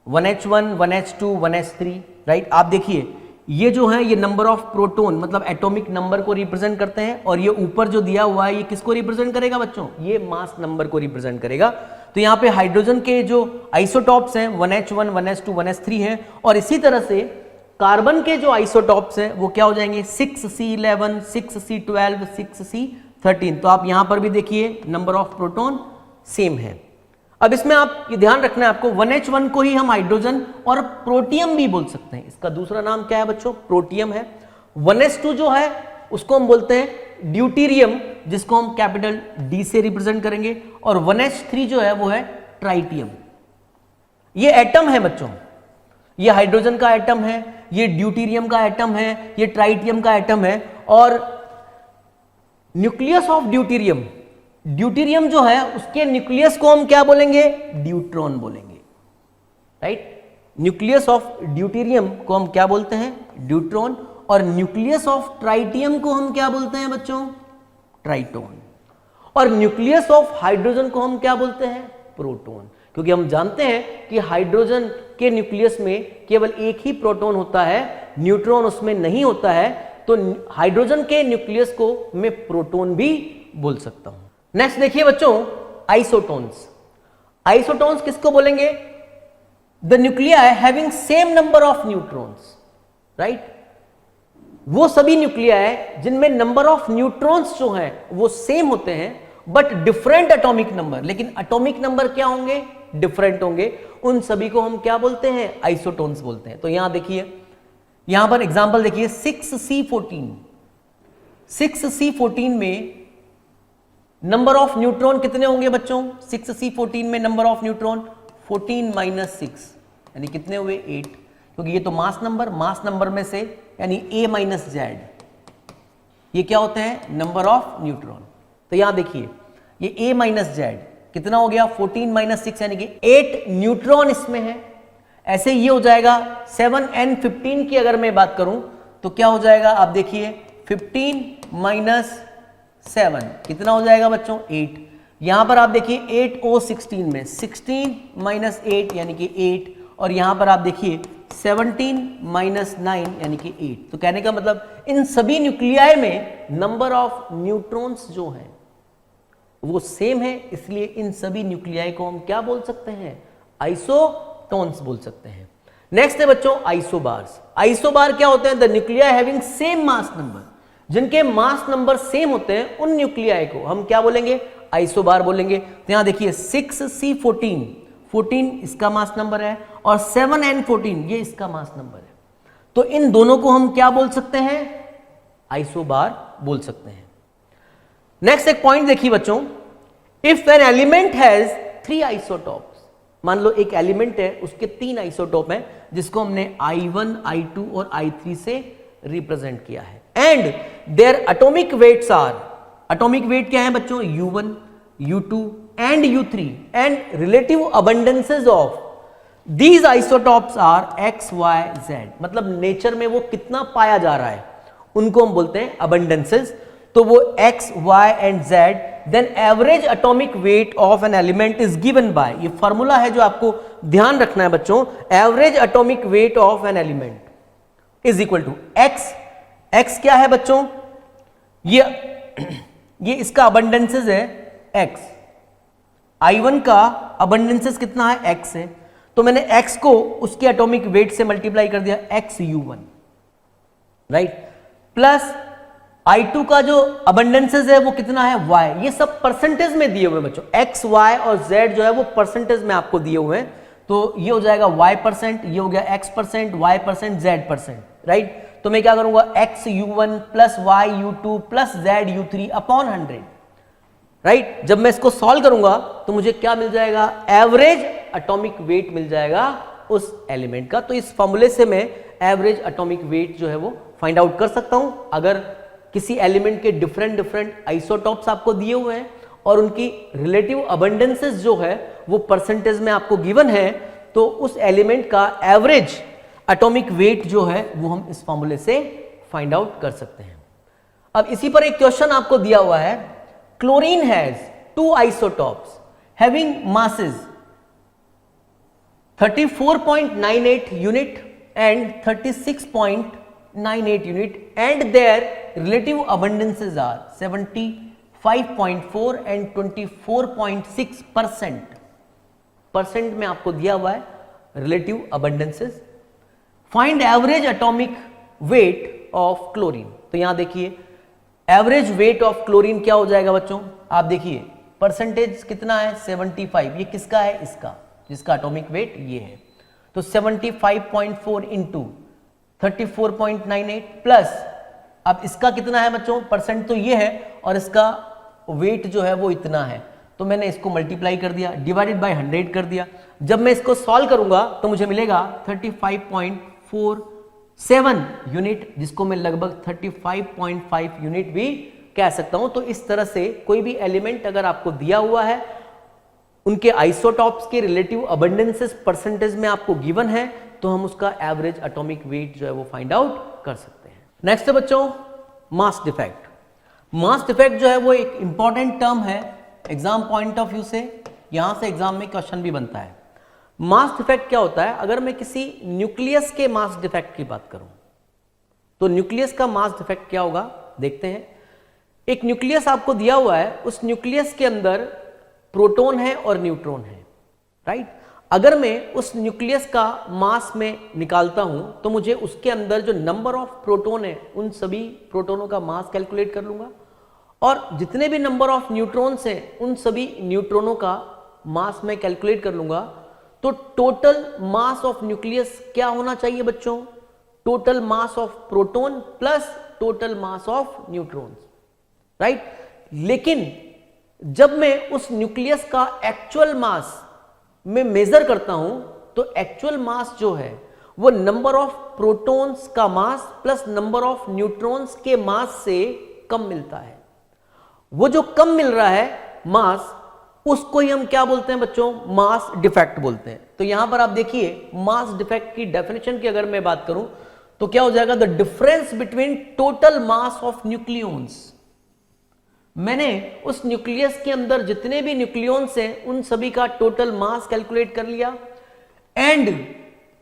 A: 1H1, 1H2, 1H3, राइट। आप देखिए ये जो है ये नंबर ऑफ प्रोटॉन मतलब एटॉमिक नंबर को रिप्रेजेंट करते हैं और ये ऊपर जो दिया हुआ है ये किसको रिप्रेजेंट करेगा बच्चों, ये मास नंबर को रिप्रेजेंट करेगा। तो यहाँ पे हाइड्रोजन के जो आइसोटॉप्स हैं 1H1, 1H2, 1H3 हैं और इसी तरह से कार्बन के जो आइसोटॉप्स हैं वो क्या हो जाएंगे 6C11, 6C12, 6C13। तो आप यहां पर भी देखिए नंबर ऑफ प्रोटॉन सेम है। अब इसमें आप ये ध्यान रखना है आपको 1H1 को ही हम हाइड्रोजन और प्रोटियम भी बोल सकते हैं, इसका दूसरा नाम क्या है बच्चों, प्रोटियम है। 1H2 जो है उसको हम बोलते हैं ड्यूटीरियम, जिसको हम कैपिटल D से रिप्रेजेंट करेंगे, और 1H3 जो है वो है ट्राइटियम। ये एटम है बच्चों, ये हाइड्रोजन का एटम है, ये ड्यूटीरियम का एटम है, ये ट्राइटियम का एटम है। और न्यूक्लियस ऑफ ड्यूटीरियम, ड्यूटीरियम जो है उसके न्यूक्लियस को हम क्या बोलेंगे, ड्यूट्रॉन बोलेंगे, राइट। न्यूक्लियस ऑफ ड्यूटीरियम को हम क्या बोलते हैं, ड्यूट्रॉन, और न्यूक्लियस ऑफ ट्राइटियम को हम क्या बोलते हैं बच्चों, ट्राइटोन। और न्यूक्लियस ऑफ हाइड्रोजन को हम क्या बोलते हैं, प्रोटॉन, क्योंकि हम जानते हैं कि हाइड्रोजन के न्यूक्लियस में केवल एक ही प्रोटॉन होता है, न्यूट्रॉन उसमें नहीं होता है। तो हाइड्रोजन के न्यूक्लियस को मैं प्रोटॉन भी बोल सकता हूं। नेक्स्ट देखिए बच्चों आइसोटोन्स। आइसोटोन्स किसको बोलेंगे, the nuclei having same number of neutrons, right. वो सभी न्यूक्लियाई जिनमें नंबर ऑफ न्यूट्रॉन्स जो हैं वो सेम होते हैं बट डिफरेंट एटॉमिक नंबर, लेकिन एटॉमिक नंबर क्या होंगे, डिफरेंट होंगे। उन सभी को हम क्या बोलते हैं, आइसोटोन्स बोलते हैं। तो यहां देखिए, यहां पर एग्जांपल देखिए 6C14, 6C14 में नंबर ऑफ न्यूट्रॉन कितने होंगे बच्चों, 6C14 में नंबर ऑफ न्यूट्रॉन 14 माइनस 6 यानी कितने हुए 8, क्योंकि ये तो मास नंबर में से यानी A माइनस Z, ये क्या होते हैं, नंबर ऑफ न्यूट्रॉन। तो यहां देखिए ये A माइनस Z कितना हो गया 14 माइनस 6 यानी कि 8 न्यूट्रॉन इसमें है। ऐसे ये हो जाएगा 7N15 की अगर मैं बात करूं तो क्या हो जाएगा, आप देखिए 15 माइनस 7 कितना हो जाएगा बच्चों 8। यहां पर आप देखिए 8O16 में 16 माइनस 8 यानी कि 8, और यहां पर आप देखिए 17 माइनस 9 यानी कि 8। तो कहने का मतलब इन सभी न्यूक्लियाई में नंबर ऑफ न्यूट्रॉन्स जो हैं वो सेम है, इसलिए इन सभी न्यूक्लियाई को हम क्या बोल सकते हैं, आइसोटोन्स बोल सकते हैं। नेक्स्ट है बच्चों आइसोबार्स। आइसोबार क्या होते हैं, the nuclei having same mass number, जिनके मास नंबर सेम होते हैं उन न्यूक्लियाई को हम क्या बोलेंगे, आइसोबार बोलेंगे। तो यहां देखिए 6C14, 14 इसका मास नंबर है, और 7N14 ये इसका मास नंबर है। तो इन दोनों को हम क्या बोल सकते हैं, आइसोबार बोल सकते हैं। नेक्स्ट एक पॉइंट देखिए बच्चों, if an element has 3 isotopes, मान लो एक एलिमेंट है उसके 3 आइसोटॉप हैं, जिसको हमने I1, I2 और I3 से रिप्रेजेंट किया है, and their atomic weights are, atomic weight क्या है बच्चों, U1, U2 and U3, and relative abundances of these isotopes are X, Y, Z, मतलब नेचर में वो कितना पाया जा रहा है उनको हम बोलते हैं अबंडेंसेस। तो वो X, Y and Z, then average atomic weight of an element is given by, ये फॉर्मूला है जो आपको ध्यान रखना है बच्चों, average atomic weight of an element is equal to X, X क्या है बच्चों, ये इसका अबंडेंसेस है X, I1 का अबंडेंसेस कितना है X है, तो मैंने X को उसके एटॉमिक वेट से मल्टीप्लाई कर दिया XU1, राइट, प्लस I2 का जो अबंडेंसेस है वो कितना है Y, ये सब परसेंटेज में दिए हुए बच्चों, X, Y और Z जो है वो परसेंटेज में आपको दिए हुए हैं। तो ये हो जाएगा Y%, ये हो गया X%, Y%, Z%, राइट। तो मैं क्या करूंगा, XU1 plus YU2 plus ZU3 upon 100, right. जब मैं इसको सॉल्व करूंगा तो मुझे क्या मिल जाएगा, एवरेज एटॉमिक वेट मिल जाएगा उस एलिमेंट का। तो इस फॉर्मूले से मैं एवरेज एटॉमिक वेट जो है वो फाइंड आउट कर सकता हूं। अगर किसी एलिमेंट के डिफरेंट आइसोटॉप्स आपको दिए हुए हैं और उनकी रिलेटिव अबंडेंसेस जो है वो परसेंटेज में आपको गिवन है, तो उस एलिमेंट का एवरेज एटॉमिक वेट जो है वो हम इस फॉर्मूले से फाइंड आउट कर सकते हैं। अब इसी पर एक क्वेश्चन आपको दिया हुआ है, chlorine has 2 isotopes having masses 34.98 unit and 36.98 unit, and their relative abundances are 75.4 and 24.6%। Percent में आपको दिया हुआ है relative abundances. Find average atomic weight of chlorine. तो यहां देखिए एवरेज वेट ऑफ क्लोरीन क्या हो जाएगा बच्चों, आप देखिए परसेंटेज कितना है 75, ये किसका है, इसका, जिसका एटॉमिक वेट ये है। तो 75.4 इंटू 34.98 प्लस, अब इसका कितना है बच्चों, परसेंट तो ये है और इसका वेट जो है वो इतना है, तो मैंने इसको मल्टीप्लाई कर दिया, डिवाइडेड बाय 100 कर दिया। जब मैं इसको सॉल्व करूंगा तो मुझे मिलेगा 35.47 यूनिट, जिसको मैं लगभग 35.5 यूनिट भी कह सकता हूं। तो इस तरह से कोई भी एलिमेंट अगर आपको दिया हुआ है, उनके आइसोटॉप्स के रिलेटिव अबंडेंसेस परसेंटेज में आपको गिवन है, तो हम उसका एवरेज एटॉमिक वेट जो है वो फाइंड आउट कर सकते हैं। नेक्स्ट है बच्चों मास डिफेक्ट। मास डिफेक्ट जो है वो एक इंपॉर्टेंट टर्म है एग्जाम पॉइंट ऑफ व्यू से, यहां से एग्जाम में क्वेश्चन भी बनता है। मास डिफेक्ट क्या होता है, अगर मैं किसी न्यूक्लियस के मास डिफेक्ट की बात करूं तो न्यूक्लियस का मास डिफेक्ट क्या होगा, देखते हैं। एक न्यूक्लियस आपको दिया हुआ है, उस न्यूक्लियस के अंदर प्रोटॉन है और न्यूट्रॉन है, राइट। अगर मैं उस न्यूक्लियस का मास में निकालता हूं तो मुझे उसके अंदर जो नंबर ऑफ प्रोटॉन है उन सभी प्रोटॉनों का मास कैलकुलेट कर लूंगा, और जितने भी नंबर ऑफ न्यूट्रॉन्स हैं उन सभी न्यूट्रॉनों का मास मैं कैलकुलेट कर लूंगा। तो टोटल मास ऑफ न्यूक्लियस क्या होना चाहिए बच्चों, total mass of proton plus total mass of neutrons, right. लेकिन जब मैं उस न्यूक्लियस का एक्चुअल मास में मेजर करता हूं तो एक्चुअल मास जो है वो नंबर ऑफ प्रोटॉन्स का mass plus number of neutrons के मास से कम मिलता है। वो जो कम मिल रहा है मास, उसको ही हम क्या बोलते हैं बच्चों, मास डिफेक्ट बोलते हैं। तो यहां पर आप देखिए मास डिफेक्ट की डेफिनेशन की अगर मैं बात करूं तो क्या हो जाएगा, the difference between total mass of nucleons मैंने उस न्यूक्लियस के अंदर जितने भी न्यूक्लियॉन्स हैं उन सभी का टोटल मास कैलकुलेट कर लिया and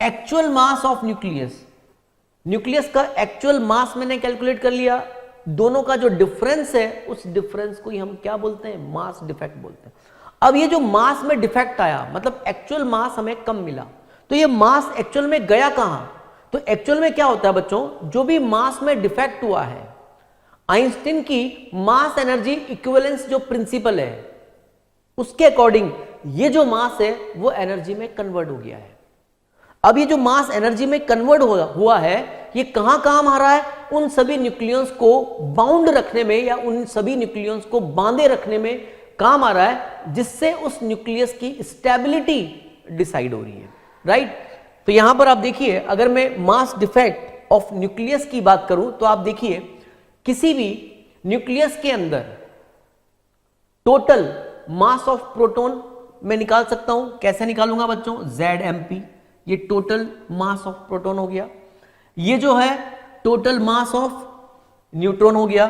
A: actual mass of nucleus का एक्चुअल मास मैंने कैलकुलेट कर लिया। दोनों का जो डिफरेंस है उस डिफरेंस को ही हम क्या बोलते हैं, मास डिफेक्ट बोलते हैं। अब ये जो मास में डिफेक्ट आया मतलब एक्चुअल मास हमें कम मिला, तो ये मास एक्चुअल में गया कहां? तो एक्चुअल में क्या होता है बच्चों, जो भी मास में डिफेक्ट हुआ है, आइंस्टीन की मास एनर्जी इक्विवेलेंस जो प्रिंसिपल है उसके अकॉर्डिंग ये जो मास है वो एनर्जी में कन्वर्ट हो गया है। अब ये जो मास एनर्जी में कन्वर्ट हुआ है ये कहां काम आ रहा है, उन सभी न्यूक्लियॉन्स को बाउंड रखने में या उन सभी न्यूक्लियॉन्स को बांधे रखने में काम आ रहा है, जिससे उस न्यूक्लियस की स्टेबिलिटी डिसाइड हो रही है, राइट। तो यहां पर आप देखिए, अगर मैं मास डिफेक्ट ऑफ न्यूक्लियस की बात करूं तो आप देखिए किसी भी न्यूक्लियस के अंदर टोटल मास ऑफ प्रोटॉन मैं निकाल सकता हूं। कैसे निकालूंगा बच्चों, ZMP, ये टोटल मास ऑफ प्रोटॉन हो गया। ये जो है टोटल मास ऑफ न्यूट्रॉन हो गया,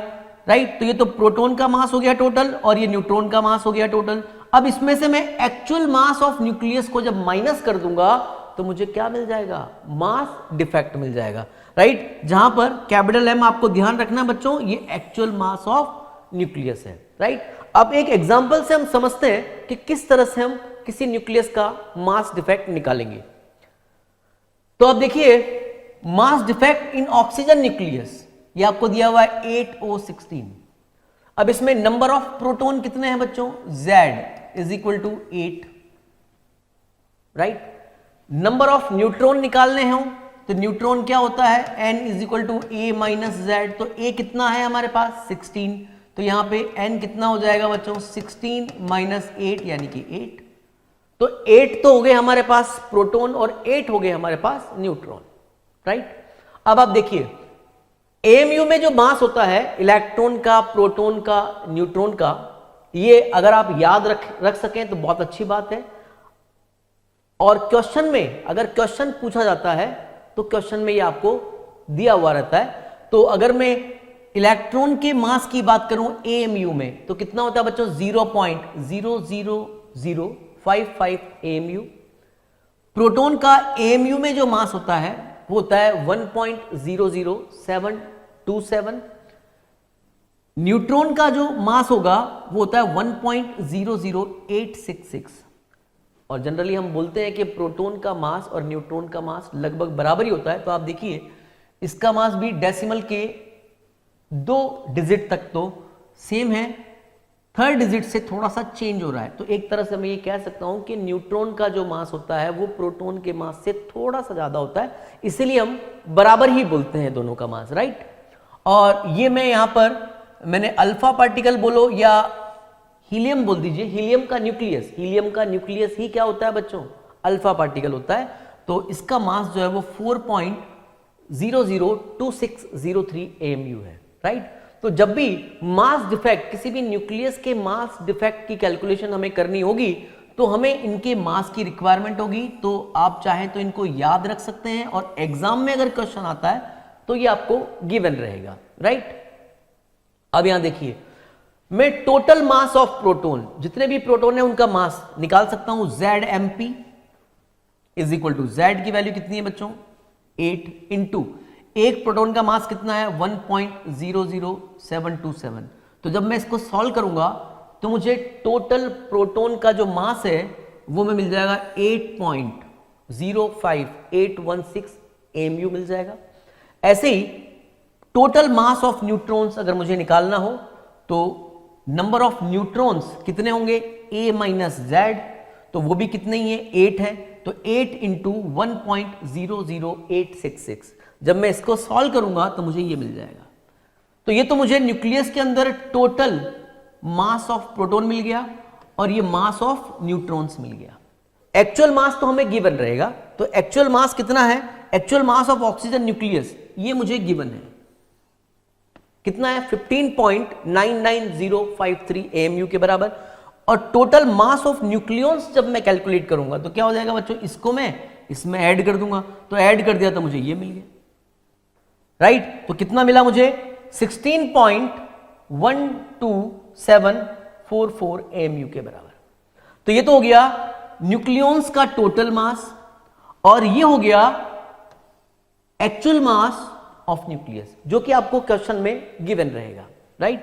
A: राइट। तो ये तो प्रोटॉन का मास हो गया टोटल और ये न्यूट्रॉन का मास हो गया टोटल। अब इसमें से मैं एक्चुअल मास ऑफ न्यूक्लियस को जब माइनस कर दूंगा तो मुझे क्या मिल जाएगा, मास डिफेक्ट मिल जाएगा, राइट। जहां पर कैपिटल M आपको ध्यान रखना बच्चों, ये एक्चुअल मास ऑफ न्यूक्लियस है, राइट। अब एक एग्जांपल से हम समझते हैं कि किस तरह से हम किसी न्यूक्लियस का मास डिफेक्ट निकालेंगे। तो अब देखिए mass defect in oxygen nucleus, ये आपको दिया हुआ है 8O16। अब इसमें नंबर ऑफ प्रोटॉन कितने हैं बच्चों, Z is equal to 8, right. Number of neutron निकालने हों तो न्यूट्रॉन क्या होता है, N is equal to A minus Z। तो A कितना है हमारे पास 16, तो यहां पे N कितना हो जाएगा बच्चों 16 माइनस 8 यानी कि 8। तो 8 तो हो गए हमारे पास प्रोटॉन और 8 हो गए हमारे पास न्यूट्रॉन, राइट। अब आप देखिए AMU में जो मास होता है इलेक्ट्रॉन का, प्रोटॉन का, न्यूट्रॉन का, ये अगर आप याद रख सकें तो बहुत अच्छी बात है। और क्वेश्चन में अगर क्वेश्चन पूछा जाता है तो क्वेश्चन में ये आपको दिया हुआ रहता है। तो अगर मैं इलेक्ट्रॉन के मास की बात करूं AMU में तो कितना होता है बच्चों 0.00055 AMU। प्रोटॉन का AMU में जो मास होता है वो होता है 1.00727। न्यूट्रॉन का जो मास होगा वो होता है 1.00866। और जनरली हम बोलते हैं कि प्रोटॉन का मास और न्यूट्रॉन का मास लगभग बराबर ही होता है। तो आप देखिए इसका मास भी डेसिमल के 2 डिजिट तक तो सेम है, 3rd डिजिट से थोड़ा सा चेंज हो रहा है। तो एक तरह से मैं ये कह सकता हूं कि न्यूट्रॉन का जो मास होता है वो प्रोटॉन के मास से थोड़ा सा ज्यादा होता है, इसीलिए हम बराबर ही बोलते हैं दोनों का मास, राइट। और ये मैं यहां पर मैंने अल्फा पार्टिकल बोलो या हीलियम बोल दीजिए, हीलियम का न्यूक्लियस ही क्या होता है बच्चों, अल्फा पार्टिकल होता है। तो इसका मास जो है वो 4.002603 AMU है, राइट। तो जब भी मास डिफेक्ट, किसी भी न्यूक्लियस के मास डिफेक्ट की कैलकुलेशन हमें करनी होगी तो हमें इनके मास की रिक्वायरमेंट होगी। तो आप चाहें तो इनको याद रख सकते हैं और एग्जाम में अगर क्वेश्चन आता है तो ये आपको गिवन रहेगा, राइट। अब यहां देखिए मैं टोटल मास ऑफ प्रोटॉन, जितने भी प्रोटॉन है उनका मास निकाल सकता हूं। ZMP is equal to Z की वैल्यू कितनी है बच्चों 8 इंटू एक प्रोटॉन का मास कितना है 1.00727। तो जब मैं इसको सॉल्व करूंगा तो मुझे टोटल प्रोटॉन का जो मास है वो में मिल जाएगा 8.05816 AMU मिल जाएगा। ऐसे ही टोटल मास ऑफ न्यूट्रॉन्स अगर मुझे निकालना हो तो नंबर ऑफ न्यूट्रॉन्स कितने होंगे A माइनस Z, तो वो भी कितने ही है 8 है। तो 8 इंटू 1.00866, जब मैं इसको सॉल्व करूंगा तो मुझे ये मिल जाएगा। तो ये तो मुझे न्यूक्लियस के अंदर टोटल मास ऑफ प्रोटॉन मिल गया और ये मास ऑफ न्यूट्रॉन्स मिल गया। एक्चुअल मास तो हमें गिवन रहेगा, तो एक्चुअल मास कितना है, actual mass of oxygen nucleus ये मुझे गिवन है, कितना है 15.99053 AMU के बराबर। और टोटल मास ऑफ न्यूक्लियॉन्स जब मैं कैलकुलेट करूंगा तो क्या हो जाएगा बच्चों, इसको मैं इसमें ऐड कर दूंगा, तो ऐड कर दिया तो मुझे ये मिल गया, राइट। तो कितना मिला मुझे 16.12 744 AMU के बराबर। तो ये तो हो गया न्यूक्लियॉन्स का टोटल मास और ये हो गया एक्चुअल मास ऑफ न्यूक्लियस, जो कि आपको क्वेश्चन में गिवन रहेगा, राइट।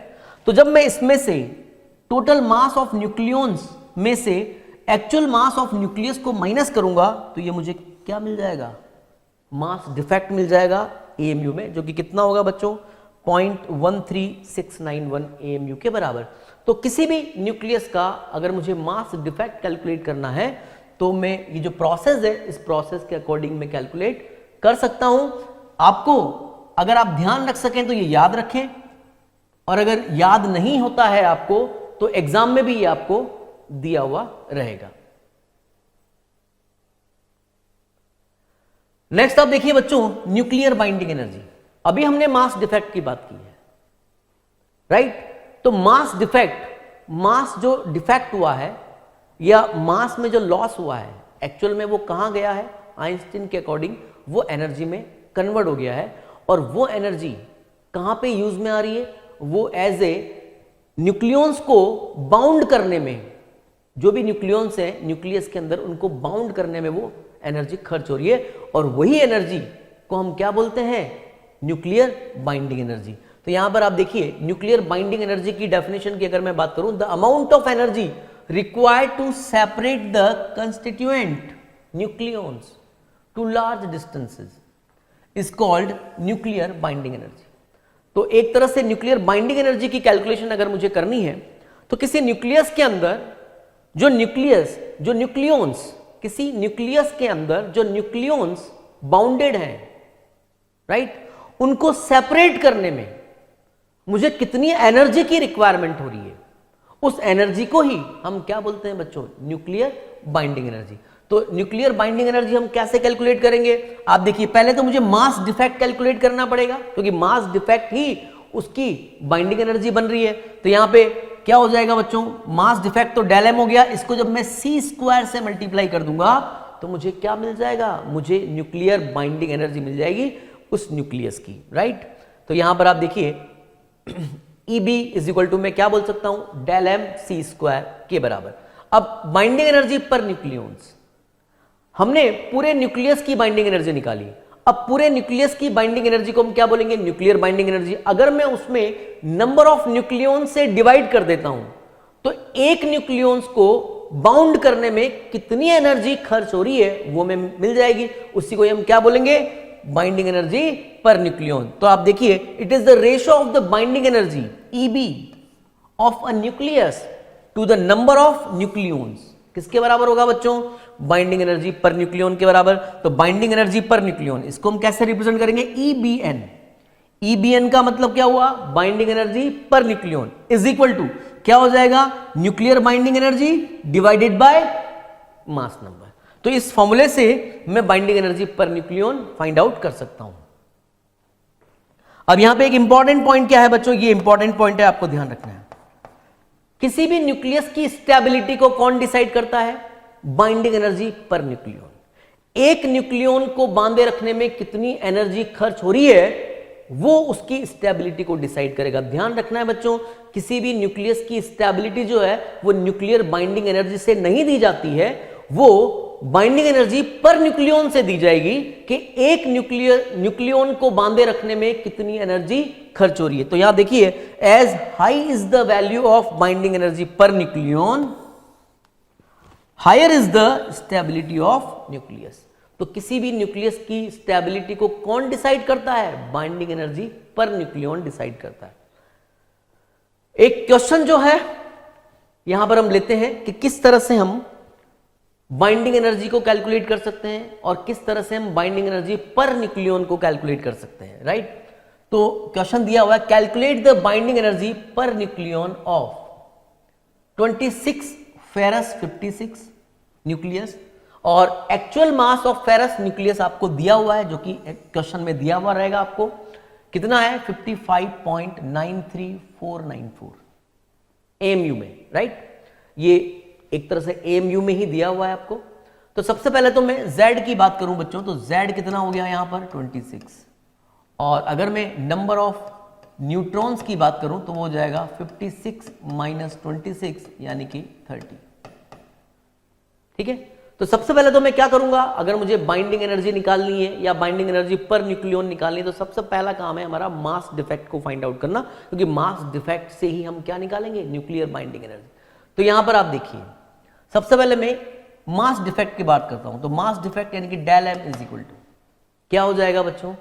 A: तो जब मैं इसमें से टोटल मास ऑफ न्यूक्लियॉन्स में से एक्चुअल मास ऑफ न्यूक्लियस को माइनस करूंगा तो ये मुझे क्या मिल जाएगा, मास डिफेक्ट मिल जाएगा AMU में, जो कि कितना होगा बच्चों 0.13691 AMU के बराबर। तो किसी भी न्यूक्लियस का अगर मुझे मास डिफेक्ट कैलकुलेट करना है तो मैं ये जो प्रोसेस है इस प्रोसेस के अकॉर्डिंग मैं कैलकुलेट कर सकता हूं। आपको अगर आप ध्यान रख सकें तो ये याद रखें, और अगर याद नहीं होता है आपको तो एग्जाम में भी ये आपको दिया हुआ रहेगा। नेक्स्ट आप देखिए बच्चों, न्यूक्लियर बाइंडिंग एनर्जी। अभी हमने मास डिफेक्ट की बात की है, राइट। तो मास डिफेक्ट, मास जो डिफेक्ट हुआ है या मास में जो लॉस हुआ है एक्चुअल में वो कहां गया है, आइंस्टीन के अकॉर्डिंग वो एनर्जी में कन्वर्ट हो गया है। और वो एनर्जी कहां पे यूज में आ रही है, वो एज ए न्यूक्लियॉन्स को बाउंड करने में, जो भी न्यूक्लियॉन्स है न्यूक्लियस के अंदर उनको बाउंड करने में वो एनर्जी खर्च हो रही है, और वही एनर्जी को हम क्या बोलते हैं, न्यूक्लियर बाइंडिंग एनर्जी। तो यहां पर आप देखिए न्यूक्लियर बाइंडिंग एनर्जी की डेफिनेशन की अगर मैं बात करूं, the amount of energy required to separate the constituent nucleons to large distances is called nuclear binding energy. तो एक तरह से न्यूक्लियर बाइंडिंग एनर्जी की कैलकुलेशन अगर मुझे करनी है तो किसी न्यूक्लियस के अंदर जो न्यूक्लियॉन्स, किसी न्यूक्लियस के अंदर जो न्यूक्लियॉन्स बाउंडेड हैं, राइट, उनको सेपरेट करने में मुझे कितनी एनर्जी की रिक्वायरमेंट हो रही है, उस एनर्जी को ही हम क्या बोलते हैं बच्चों, न्यूक्लियर बाइंडिंग एनर्जी। तो न्यूक्लियर बाइंडिंग एनर्जी हम कैसे कैलकुलेट करेंगे, आप देखिए पहले तो मुझे मास डिफेक्ट कैलकुलेट करना पड़ेगा, क्योंकि मास डिफेक्ट ही उसकी बाइंडिंग एनर्जी बन रही है। तो यहां पे क्या हो जाएगा बच्चों, मास डिफेक्ट तो डेल एम हो गया, इसको जब मैं c² से मल्टीप्लाई कर दूंगा तो मुझे क्या मिल जाएगा, मुझे न्यूक्लियर बाइंडिंग एनर्जी मिल जाएगी उस न्यूक्लियस की, राइट। तो यहां पर आप देखिए EB इज इक्वल टू मैं क्या बोल सकता हूं, डेल एम c² के बराबर। अब बाइंडिंग एनर्जी पर न्यूक्लियॉन्स, हमने पूरे न्यूक्लियस की बाइंडिंग एनर्जी निकाली। अब पूरे न्यूक्लियस की बाइंडिंग एनर्जी को हम क्या बोलेंगे, न्यूक्लियर बाइंडिंग एनर्जी। अगर मैं उसमें नंबर ऑफ न्यूक्लियॉन्स से डिवाइड कर देता हूं तो एक न्यूक्लियॉन्स को बाउंड करने में कितनी एनर्जी खर्च हो रही है वो हमें मिल जाएगी, उसी को हम क्या बोलेंगे, बाइंडिंग एनर्जी पर न्यूक्लियॉन। तो आप देखिए it is the ratio of the binding energy EB of a nucleus to the number of nucleons. किसके बराबर होगा बच्चों, बाइंडिंग एनर्जी पर न्यूक्लियॉन के बराबर। तो बाइंडिंग एनर्जी पर न्यूक्लियॉन, इसको हम कैसे रिप्रेजेंट करेंगे, EBN। EBN का मतलब क्या हुआ, binding energy per nucleon is equal to क्या हो जाएगा, nuclear binding energy divided by mass number. तो इस फॉर्मूले से मैं binding energy per nucleon find out कर सकता हूं। अब यहां पे एक इंपॉर्टेंट पॉइंट क्या है बच्चों, ये इंपॉर्टेंट पॉइंट है, आपको ध्यान रखना है। किसी भी न्यूक्लियस की स्टेबिलिटी को कौन डिसाइड करता है, बाइंडिंग एनर्जी पर न्यूक्लियॉन। एक न्यूक्लियॉन को बांधे रखने में कितनी एनर्जी खर्च हो रही है वो उसकी स्टेबिलिटी को डिसाइड करेगा। ध्यान रखना है बच्चों, किसी भी न्यूक्लियस की स्टेबिलिटी जो है वो न्यूक्लियर बाइंडिंग एनर्जी से नहीं दी जाती है, वो बाइंडिंग एनर्जी पर न्यूक्लियॉन से दी जाएगी कि एक न्यूक्लियॉन को बांधे रखने में कितनी एनर्जी खर्च हो रही है। तो यहां देखिए, as high is the value of binding energy per nucleon, higher is the stability of nucleus. तो किसी भी न्यूक्लियस की स्टेबिलिटी को कौन डिसाइड करता है, binding energy per nucleon decide करता है। एक क्वेश्चन जो है यहां पर हम लेते हैं कि किस तरह से हम बाइंडिंग एनर्जी को कैलकुलेट कर सकते हैं और किस तरह से हम बाइंडिंग एनर्जी पर न्यूक्लियॉन को कैलकुलेट कर सकते हैं, राइट। तो क्वेश्चन दिया हुआ है, calculate the binding energy per nucleon of 26 ferrous 56 nucleus, और actual mass of ferrous nucleus आपको दिया हुआ है, जो कि क्वेश्चन में दिया हुआ रहेगा आपको कितना है, 55.93494 AMU में, राइट। ये एक तरह से AMU में ही दिया हुआ है आपको। तो सबसे पहले तो मैं Z की बात करूं बच्चों, तो Z कितना हो गया यहां पर 26, और अगर मैं नंबर ऑफ न्यूट्रॉन्स की बात करूं तो वो हो जाएगा 56 माइनस 26 यानी कि 30। ठीक है, तो सबसे पहले तो मैं क्या करूंगा, अगर मुझे बाइंडिंग एनर्जी निकालनी है या बाइंडिंग एनर्जी पर न्यूक्लियन निकालनी है तो सबसे पहला काम है हमारा मास डिफेक्ट को फाइंड आउट करना, क्योंकि मास डिफेक्ट से ही हम क्या निकालेंगे, न्यूक्लियर बाइंडिंग एनर्जी। तो यहां पर आप देखिए, सबसे पहले मैं मास डिफेक्ट की बात करता हूं, तो मास डिफेक्ट यानी कि del m is equal to क्या हो जाएगा बच्चों,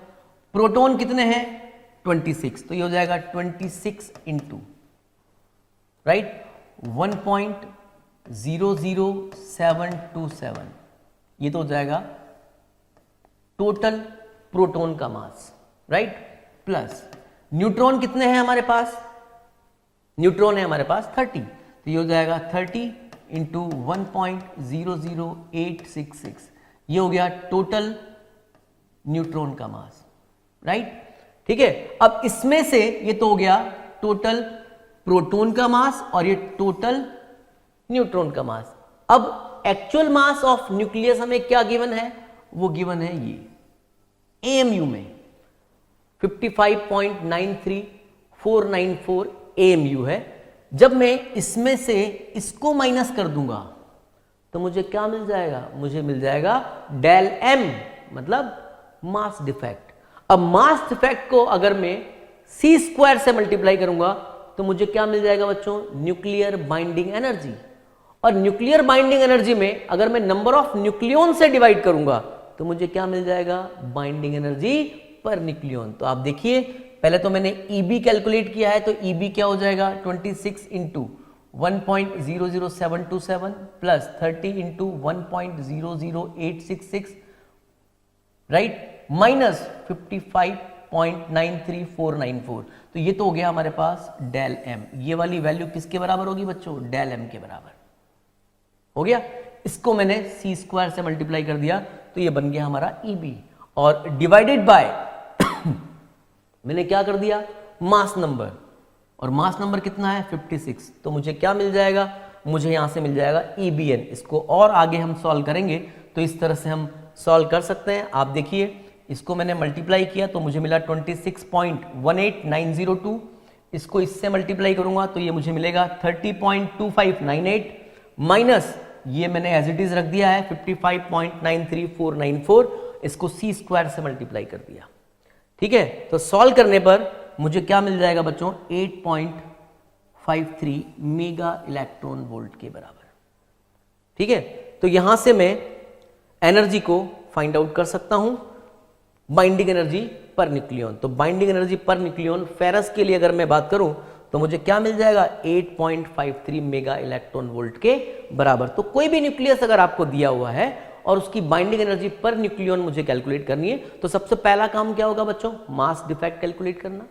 A: प्रोटॉन कितने हैं 26, तो ये हो जाएगा 26 इंटू राइट 1.00727, ये तो हो जाएगा टोटल प्रोटॉन का मास राइट, प्लस न्यूट्रॉन कितने हैं हमारे पास, न्यूट्रॉन है हमारे पास 30, तो ये हो जाएगा 30 इंटू 1.00866, ये हो गया टोटल न्यूट्रॉन का मास राइट। ठीक है, अब इसमें से ये तो हो गया टोटल प्रोटॉन का मास और ये टोटल न्यूट्रॉन का मास। अब एक्चुअल मास ऑफ न्यूक्लियस हमें क्या गिवन है, वो गिवन है ये एएमयू में 55.93494 एएमयू है। जब मैं इसमें से इसको माइनस कर दूंगा तो मुझे क्या मिल जाएगा, मुझे मिल जाएगा डेल एम, मतलब मास डिफेक्ट। अब मास डिफेक्ट को अगर मैं सी स्क्वायर से मल्टीप्लाई करूंगा तो मुझे क्या मिल जाएगा बच्चों, न्यूक्लियर बाइंडिंग एनर्जी। और न्यूक्लियर बाइंडिंग एनर्जी में अगर मैं नंबर ऑफ न्यूक्लियन से डिवाइड करूंगा तो मुझे क्या मिल जाएगा, बाइंडिंग एनर्जी पर न्यूक्लियन। तो आप देखिए, पहले तो मैंने EB कैलकुलेट किया है, तो EB क्या हो जाएगा 26 into 1.00727 plus 30 into 1.00866 right, minus 55.93494, तो ये तो हो गया हमारे पास डेल एम। ये वाली वैल्यू किसके बराबर होगी बच्चों, डेल एम के बराबर हो गया। इसको मैंने सी स्क्वायर से मल्टीप्लाई कर दिया तो ये बन गया हमारा EB, और डिवाइडेड बाय मैंने क्या कर दिया, मास नंबर, और मास नंबर कितना है 56, तो मुझे क्या मिल जाएगा, मुझे यहां से मिल जाएगा EBN। इसको और आगे हम सॉल्व करेंगे तो इस तरह से हम सॉल्व कर सकते हैं। आप देखिए, इसको मैंने मल्टीप्लाई किया तो मुझे मिला 26.18902, इसको इससे मल्टीप्लाई करूंगा तो ये मुझे मिलेगा 30.2598, माइनस ये मैंने एज इट इज रख दिया है 55.93494, इसको सी स्क्वायर से मल्टीप्लाई कर दिया। ठीक है, तो सॉल्व करने पर मुझे क्या मिल जाएगा बच्चों, 8.53 मेगा इलेक्ट्रॉन वोल्ट के बराबर। ठीक है, तो यहां से मैं एनर्जी को फाइंड आउट कर सकता हूं, बाइंडिंग एनर्जी पर न्यूक्लियन। तो binding energy per nucleon ferrous के लिए अगर मैं बात करूं तो मुझे क्या मिल जाएगा, 8.53 मेगा इलेक्ट्रॉन वोल्ट के बराबर। तो कोई भी न्यूक्लियस अगर आपको दिया हुआ है और उसकी बाइंडिंग एनर्जी पर न्यूक्लियन मुझे कैलकुलेट करनी है तो सबसे पहला काम क्या होगा बच्चों, मास डिफेक्ट कैलकुलेट करना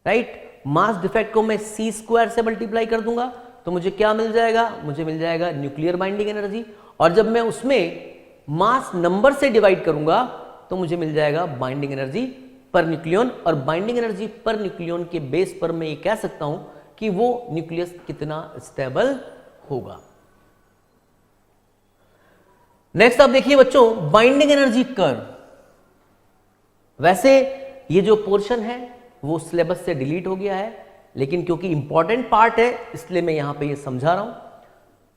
A: राइट। मास डिफेक्ट को मैं सी स्क्वायर से मल्टीप्लाई कर दूंगा तो मुझे क्या मिल जाएगा, मुझे मिल जाएगा न्यूक्लियर बाइंडिंग एनर्जी, और जब मैं उसमें मास नंबर से डिवाइड करूंगा तो मुझे मिल जाएगा बाइंडिंग एनर्जी पर न्यूक्लियन। और बाइंडिंग एनर्जी पर न्यूक्लियन के बेस पर मैं ये कह सकता हूं कि वो न्यूक्लियस कितना स्टेबल होगा। नेक्स्ट आप देखिए बच्चों, बाइंडिंग एनर्जी कर्व। वैसे ये जो पोर्शन है वो सिलेबस से डिलीट हो गया है, लेकिन क्योंकि इंपॉर्टेंट पार्ट है इसलिए मैं यहां पे ये समझा रहा हूं।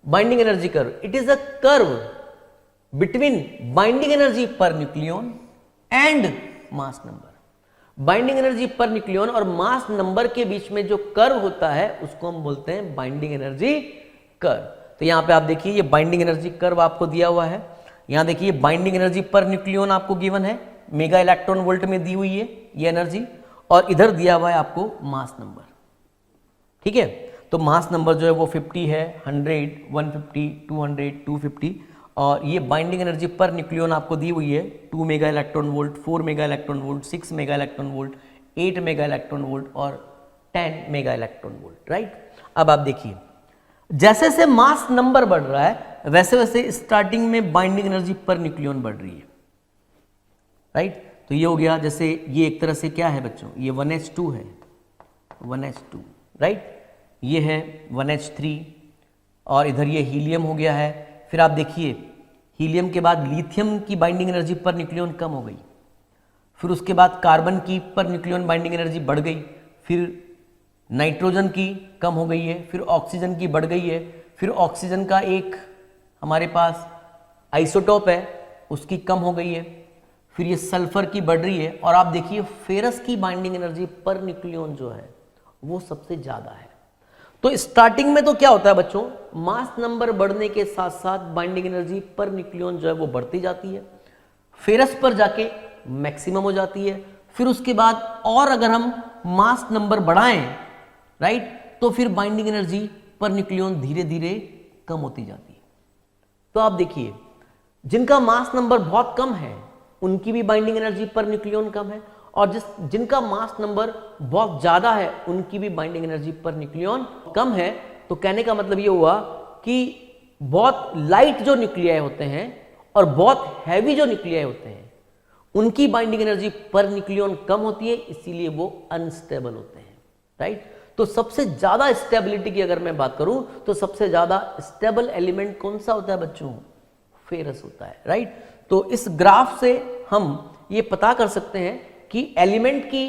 A: Binding energy curve, it is a curve between binding energy per nucleon and mass number. Binding energy per nucleon और मास नंबर के बीच में जो कर्व होता है उसको हम बोलते हैं बाइंडिंग एनर्जी कर्व। तो यहां पे आप देखिए, ये बाइंडिंग एनर्जी कर्व आपको दिया हुआ है। यहां देखिए, बाइंडिंग एनर्जी पर न्यूक्लियन आपको गिवन है, मेगा इलेक्ट्रॉन वोल्ट में दी हुई है ये एनर्जी, और इधर दिया हुआ है आपको मास नंबर। ठीक है, तो मास नंबर जो है वो 50 है, 100, 150, 200, 250, और ये बाइंडिंग एनर्जी पर न्यूक्लियन आपको दी हुई है 2 mega electron volt, 4 mega electron volt, 6 mega electron volt, 8 mega electron volt और 10 मेगा इलेक्ट्रॉन वोल्ट राइट। अब आप देखिए, जैसे जैसे मास नंबर बढ़ रहा है वैसे वैसे स्टार्टिंग में बाइंडिंग एनर्जी पर न्यूक्लियन बढ़ रही है राइट। तो ये हो गया, जैसे ये एक तरह से क्या है बच्चों, ये 1s2 है, 1s2 राइट, ये है 1h3, और इधर ये हीलियम हो गया है। फिर आप देखिए, हीलियम के बाद लिथियम की बाइंडिंग एनर्जी पर न्यूक्लियन कम हो गई, फिर उसके बाद कार्बन की पर न्यूक्लियन बाइंडिंग एनर्जी बढ़ गई, फिर नाइट्रोजन की कम हो गई है, फिर ऑक्सीजन की बढ़ गई है, फिर ऑक्सीजन का एक हमारे पास आइसोटोप है उसकी कम हो गई है, फिर ये सल्फर की बढ़ रही है, और आप देखिए फेरस की बाइंडिंग एनर्जी पर न्यूक्लियन जो है वो सबसे ज्यादा है। तो स्टार्टिंग में तो क्या होता है बच्चों, मास नंबर बढ़ने के साथ साथ बाइंडिंग एनर्जी पर न्यूक्लियन जो है वो बढ़ती जाती है, फेरस पर जाके मैक्सिमम हो जाती है, फिर उसके बाद और अगर हम मास नंबर बढ़ाएं राइट, तो फिर बाइंडिंग एनर्जी पर न्यूक्लियन धीरे धीरे कम होती जाती है। तो आप देखिए जिनका मास नंबर बहुत कम है उनकी भी बाइंडिंग एनर्जी पर न्यूक्लियन कम है, और जिनका मास नंबर बहुत ज्यादा है उनकी भी बाइंडिंग एनर्जी पर न्यूक्लियन कम है। तो कहने का मतलब ये हुआ कि बहुत लाइट जो न्यूक्लियाई होते हैं और बहुत हैवी जो न्यूक्लियाई होते हैं उनकी बाइंडिंग एनर्जी पर न्यूक्लियन कम होती है, इसीलिए वो अनस्टेबल होते हैं राइट। तो सबसे ज्यादा स्टेबिलिटी की अगर मैं बात करूं तो सबसे ज्यादा स्टेबल एलिमेंट कौन सा होता है बच्चों, फेरस होता है राइट। तो इस ग्राफ से हम ये पता कर सकते हैं कि एलिमेंट की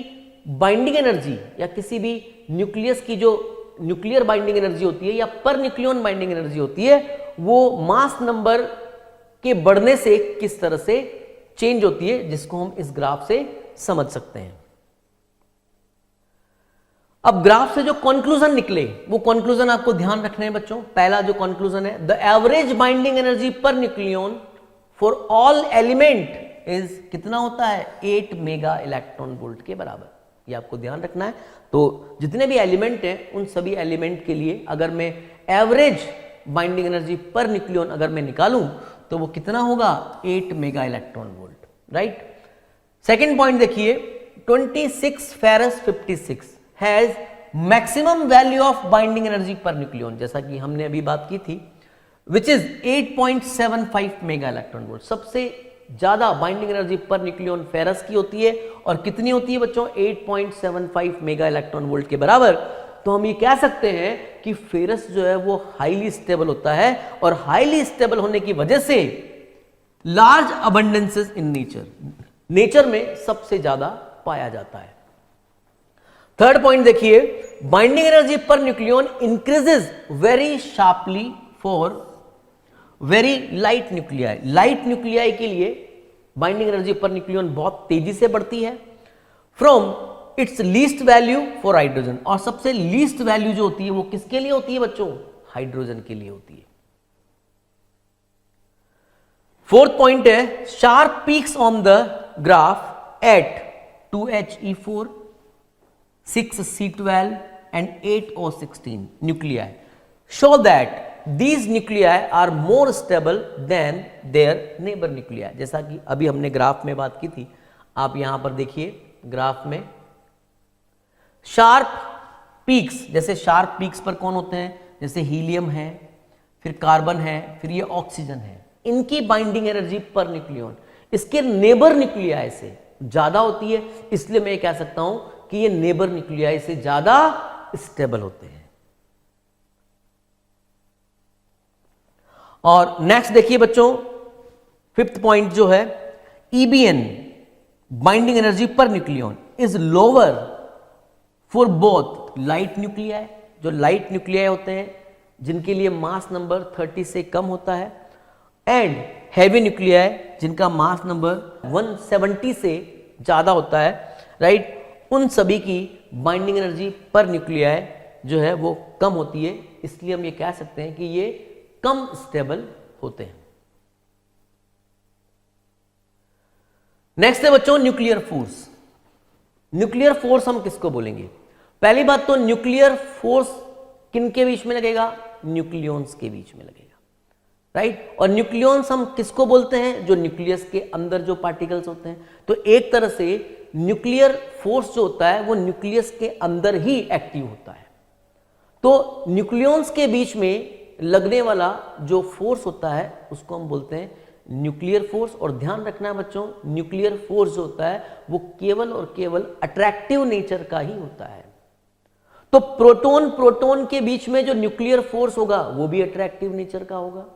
A: बाइंडिंग एनर्जी या किसी भी न्यूक्लियस की जो न्यूक्लियर बाइंडिंग एनर्जी होती है या पर न्यूक्लियन बाइंडिंग एनर्जी होती है वो मास नंबर के बढ़ने से किस तरह से चेंज होती है, जिसको हम इस ग्राफ से समझ सकते हैं। अब ग्राफ से जो कंक्लूजन निकले वो कंक्लूजन आपको ध्यान रखने हैं बच्चों। पहला जो कंक्लूजन है, the average binding energy per nucleon for all element is कितना होता है, 8 मेगा इलेक्ट्रॉन वोल्ट के बराबर। ये आपको ध्यान रखना है। तो जितने भी एलिमेंट हैं उन सभी एलिमेंट के लिए अगर मैं average binding energy per nucleon अगर मैं निकालूं तो वो कितना होगा, 8 mega electron volt right. Second point देखिए, 26 ferrous 56 has maximum value of binding energy per nucleon, जैसा कि हमने अभी बात की थी, which is 8.75 mega electron volt. सबसे ज्यादा binding energy per nucleon ferrous की होती है और कितनी होती है बच्चों, 8.75 मेगा इलेक्ट्रॉन वोल्ट के बराबर। तो हम ये कह सकते हैं कि फेरस जो है वो हाईली स्टेबल होता है और हाईली स्टेबल होने की वजह से लार्ज अबंडेंसेस इन नेचर में सबसे ज्यादा पाया जाता है। थर्ड पॉइंट देखिए, binding energy per nucleon increases very sharply for very light nuclei. Light nuclei के लिए बाइंडिंग एनर्जी पर न्यूक्लियन बहुत तेजी से बढ़ती है from its least value for hydrogen, और सबसे लीस्ट वैल्यू जो होती है वो किसके लिए होती है बच्चों, हाइड्रोजन के लिए होती है। फोर्थ पॉइंट है, sharp peaks on the graph at 2He4 6C12 and 8O16 nuclei show that these nuclei are more stable than their neighbor nuclei। जैसा कि अभी हमने ग्राफ में बात की थी, आप यहां पर देखिए ग्राफ में शार्प पीक्स, जैसे शार्प पीक्स पर कौन होते हैं, जैसे हीलियम है, फिर कार्बन है, फिर ये ऑक्सीजन है, इनकी बाइंडिंग एनर्जी पर न्यूक्लियन इसके नेबर न्यूक्लियाई से ज्यादा होती है, इसलिए मैं कह सकता हूं कि ये नेबर न्यूक्लियाई से ज्यादा स्टेबल होते हैं। और नेक्स्ट देखिए बच्चों, फिफ्थ पॉइंट जो है, EBN binding energy per nucleon is lower for both light nuclei, जो लाइट न्यूक्लियाई होते हैं जिनके लिए मास नंबर 30 से कम होता है, एंड हैवी न्यूक्लियाई जिनका मास नंबर 170 से ज्यादा होता है राइट। उन सभी की बाइंडिंग एनर्जी पर न्यूक्लियाई जो है वो कम होती है, इसलिए हम ये कह सकते हैं कि ये कम स्टेबल होते हैं। नेक्स्ट है बच्चों न्यूक्लियर फोर्स। न्यूक्लियर फोर्स हम किसको बोलेंगे, पहली बात तो न्यूक्लियर फोर्स किनके बीच में लगेगा, न्यूक्लियॉन्स के बीच में लगेगा राइट। और न्यूक्लियॉन्स हम किसको बोलते हैं, जो न्यूक्लियस के अंदर जो पार्टिकल्स होते हैं। तो एक तरह से न्यूक्लियर फोर्स जो होता है वो न्यूक्लियस के अंदर ही एक्टिव होता है। तो न्यूक्लियॉन्स के बीच में लगने वाला जो फोर्स होता है उसको हम बोलते हैं न्यूक्लियर फोर्स। और ध्यान रखना है बच्चों, न्यूक्लियर फोर्स जो होता है वो केवल और केवल अट्रैक्टिव नेचर का ही होता है। तो प्रोटॉन प्रोटॉन के बीच में जो न्यूक्लियर फोर्स होगा वो भी अट्रैक्टिव नेचर का होगा।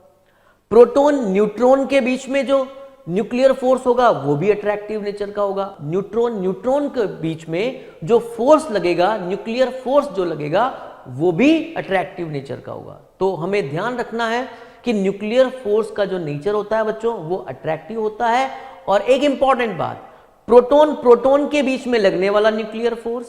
A: प्रोटॉन न्यूट्रॉन के बीच में जो न्यूक्लियर फोर्स होगा वो भी अट्रैक्टिव नेचर का होगा। न्यूट्रॉन न्यूट्रॉन के बीच में जो फोर्स लगेगा, न्यूक्लियर फोर्स जो लगेगा वो भी अट्रैक्टिव नेचर का होगा। तो हमें ध्यान रखना है कि न्यूक्लियर फोर्स का जो नेचर होता है बच्चों वो अट्रैक्टिव होता है। और एक इंपॉर्टेंट बात, प्रोटॉन प्रोटॉन के बीच में लगने वाला न्यूक्लियर फोर्स,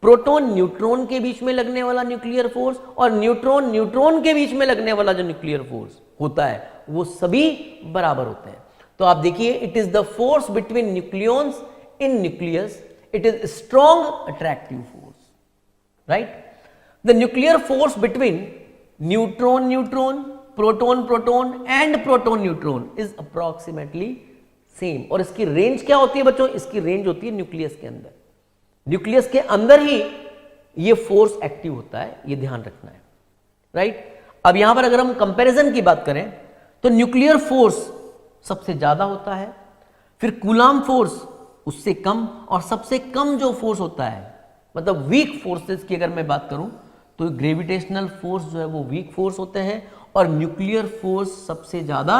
A: प्रोटॉन न्यूट्रॉन के बीच में लगने वाला न्यूक्लियर फोर्स और न्यूट्रॉन न्यूट्रॉन के बीच में लगने वाला जो न्यूक्लियर फोर्स होता है वो सभी बराबर होते हैं। तो आप देखिए, it is the force between nucleons in nucleus, it is strong attractive force, right. The nuclear force between neutron neutron, proton proton and proton neutron is approximately same. और इसकी रेंज क्या होती है बच्चों? इसकी रेंज होती है न्यूक्लियस के अंदर। न्यूक्लियस के अंदर ही ये फोर्स एक्टिव होता है, ये ध्यान रखना है, राइट। अब यहां पर अगर हम कंपैरिजन की बात करें तो न्यूक्लियर फोर्स सबसे ज्यादा होता है, फिर कूलाम फोर्स उससे कम, और सबसे कम जो फोर्स होता है, मतलब वीक फोर्सेस की अगर मैं बात करूं तो ग्रेविटेशनल फोर्स जो है वो वीक फोर्स होते हैं, और न्यूक्लियर फोर्स सबसे ज्यादा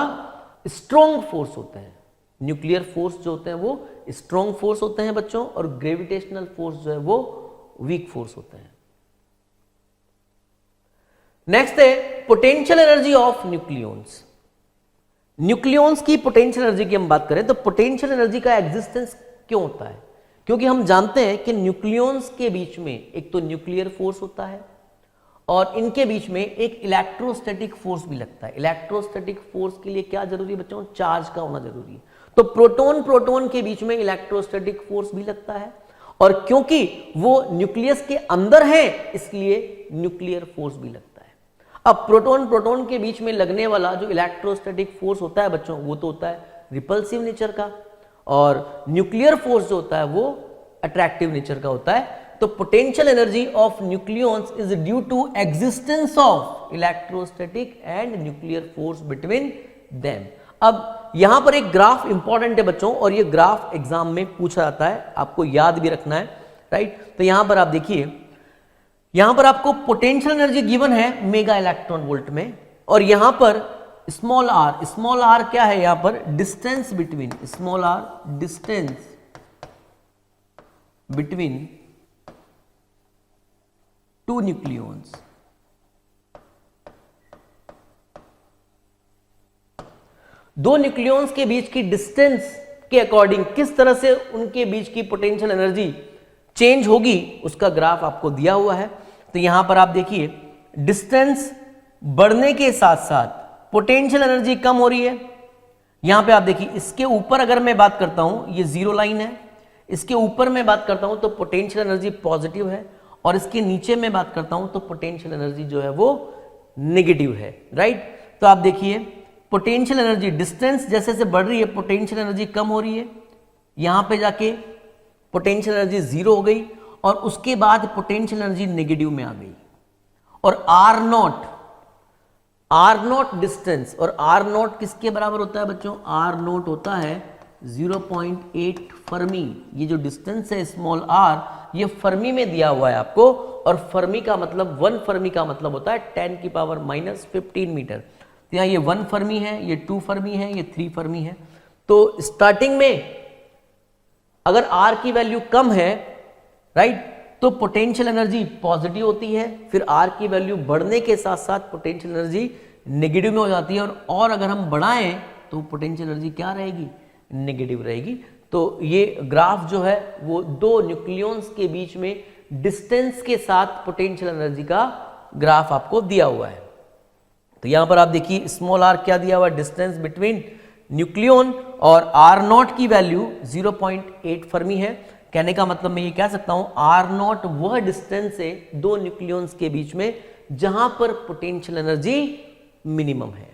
A: स्ट्रॉन्ग फोर्स होते हैं। न्यूक्लियर फोर्स जो होते हैं वो स्ट्रॉन्ग फोर्स होते हैं बच्चों, और ग्रेविटेशनल फोर्स जो है वो वीक फोर्स होते हैं। नेक्स्ट है potential energy of nucleons. Nucleons की पोटेंशियल एनर्जी की हम बात करें तो पोटेंशियल एनर्जी का एग्जिस्टेंस क्यों होता है? क्योंकि हम जानते हैं कि न्यूक्लियॉन्स के बीच में एक तो न्यूक्लियर फोर्स होता है और इनके बीच में एक इलेक्ट्रोस्टैटिक फोर्स भी लगता है। इलेक्ट्रोस्टैटिक फोर्स के लिए क्या जरूरी है बच्चों? चार्ज का होना जरूरी है। तो प्रोटॉन प्रोटॉन के बीच में इलेक्ट्रोस्टैटिक फोर्स भी लगता है, और क्योंकि वो न्यूक्लियस के अंदर है इसलिए न्यूक्लियर फोर्स भी लगता है। अब प्रोटॉन प्रोटॉन के बीच में लगने वाला जो इलेक्ट्रोस्टैटिक फोर्स होता है बच्चों वो तो होता है रिपल्सिव नेचर का, और न्यूक्लियर फोर्स जो होता है वो अट्रैक्टिव नेचर का होता है। तो potential energy of nucleons is due to existence of electrostatic and nuclear force between them. अब यहां पर एक ग्राफ इंपॉर्टेंट है बच्चों, और ये ग्राफ एग्जाम में पूछा जाता है, आपको याद भी रखना है, राइट। तो यहां पर आप देखिए, यहां पर आपको पोटेंशियल एनर्जी गिवन है मेगा इलेक्ट्रॉन वोल्ट में, और यहां पर स्मॉल आर क्या है? यहां पर distance between, small r distance between two nucleons. दो न्यूक्लियॉन्स के बीच की डिस्टेंस के अकॉर्डिंग किस तरह से उनके बीच की पोटेंशियल एनर्जी चेंज होगी उसका ग्राफ आपको दिया हुआ है। तो यहां पर आप देखिए, डिस्टेंस बढ़ने के साथ साथ पोटेंशियल एनर्जी कम हो रही है। यहां पे आप देखिए, इसके ऊपर अगर मैं बात करता हूं, ये जीरो लाइन है, इसके ऊपर मैं बात करता हूं तो पोटेंशियल एनर्जी पॉजिटिव है, और इसके नीचे मैं बात करता हूं तो पोटेंशियल एनर्जी जो है वो नेगेटिव है, राइट। तो आप देखिए, पोटेंशियल एनर्जी डिस्टेंस जैसे जैसे बढ़ रही है पोटेंशियल एनर्जी कम हो रही है, यहां पे जाके पोटेंशियल एनर्जी जीरो हो गई, और उसके बाद पोटेंशियल एनर्जी नेगेटिव में आ गई। और आर नॉट डिस्टेंस, और आर नॉट किसके बराबर होता है बच्चों? आर नॉट होता है 0.8 फर्मी। ये जो डिस्टेंस है स्मॉल आर, ये फर्मी में दिया हुआ है आपको, और फर्मी का मतलब 1 फर्मी का मतलब होता है 10⁻⁻15 मीटर। तो यहाँ ये 1 फर्मी है, ये 2 फर्मी है, ये 3 फर्मी है। तो स्टार्टिंग में अगर आर की वैल्यू कम है, राइट, तो पोटेंशियल एनर्जी पॉजिटिव होती है, फिर आर की वैल्यू बढ़ने के साथ साथ पोटेंशियल एनर्जी नेगेटिव में हो जाती है, और अगर हम बढ़ाएं तो पोटेंशियल एनर्जी क्या रहेगी? नेगेटिव रहेगी। तो ये ग्राफ जो है वो दो न्यूक्लियॉन्स के बीच में डिस्टेंस के साथ पोटेंशियल एनर्जी का ग्राफ आपको दिया हुआ है। तो यहां पर आप देखिए, स्मॉल आर क्या दिया हुआ है? डिस्टेंस बिटवीन न्यूक्लियॉन, और आर नॉट की वैल्यू 0.8 फर्मी है। कहने का मतलब मैं ये कह सकता हूं, आर नॉट वह डिस्टेंस है दो न्यूक्लियॉन्स के बीच में जहां पर पोटेंशियल एनर्जी मिनिमम है।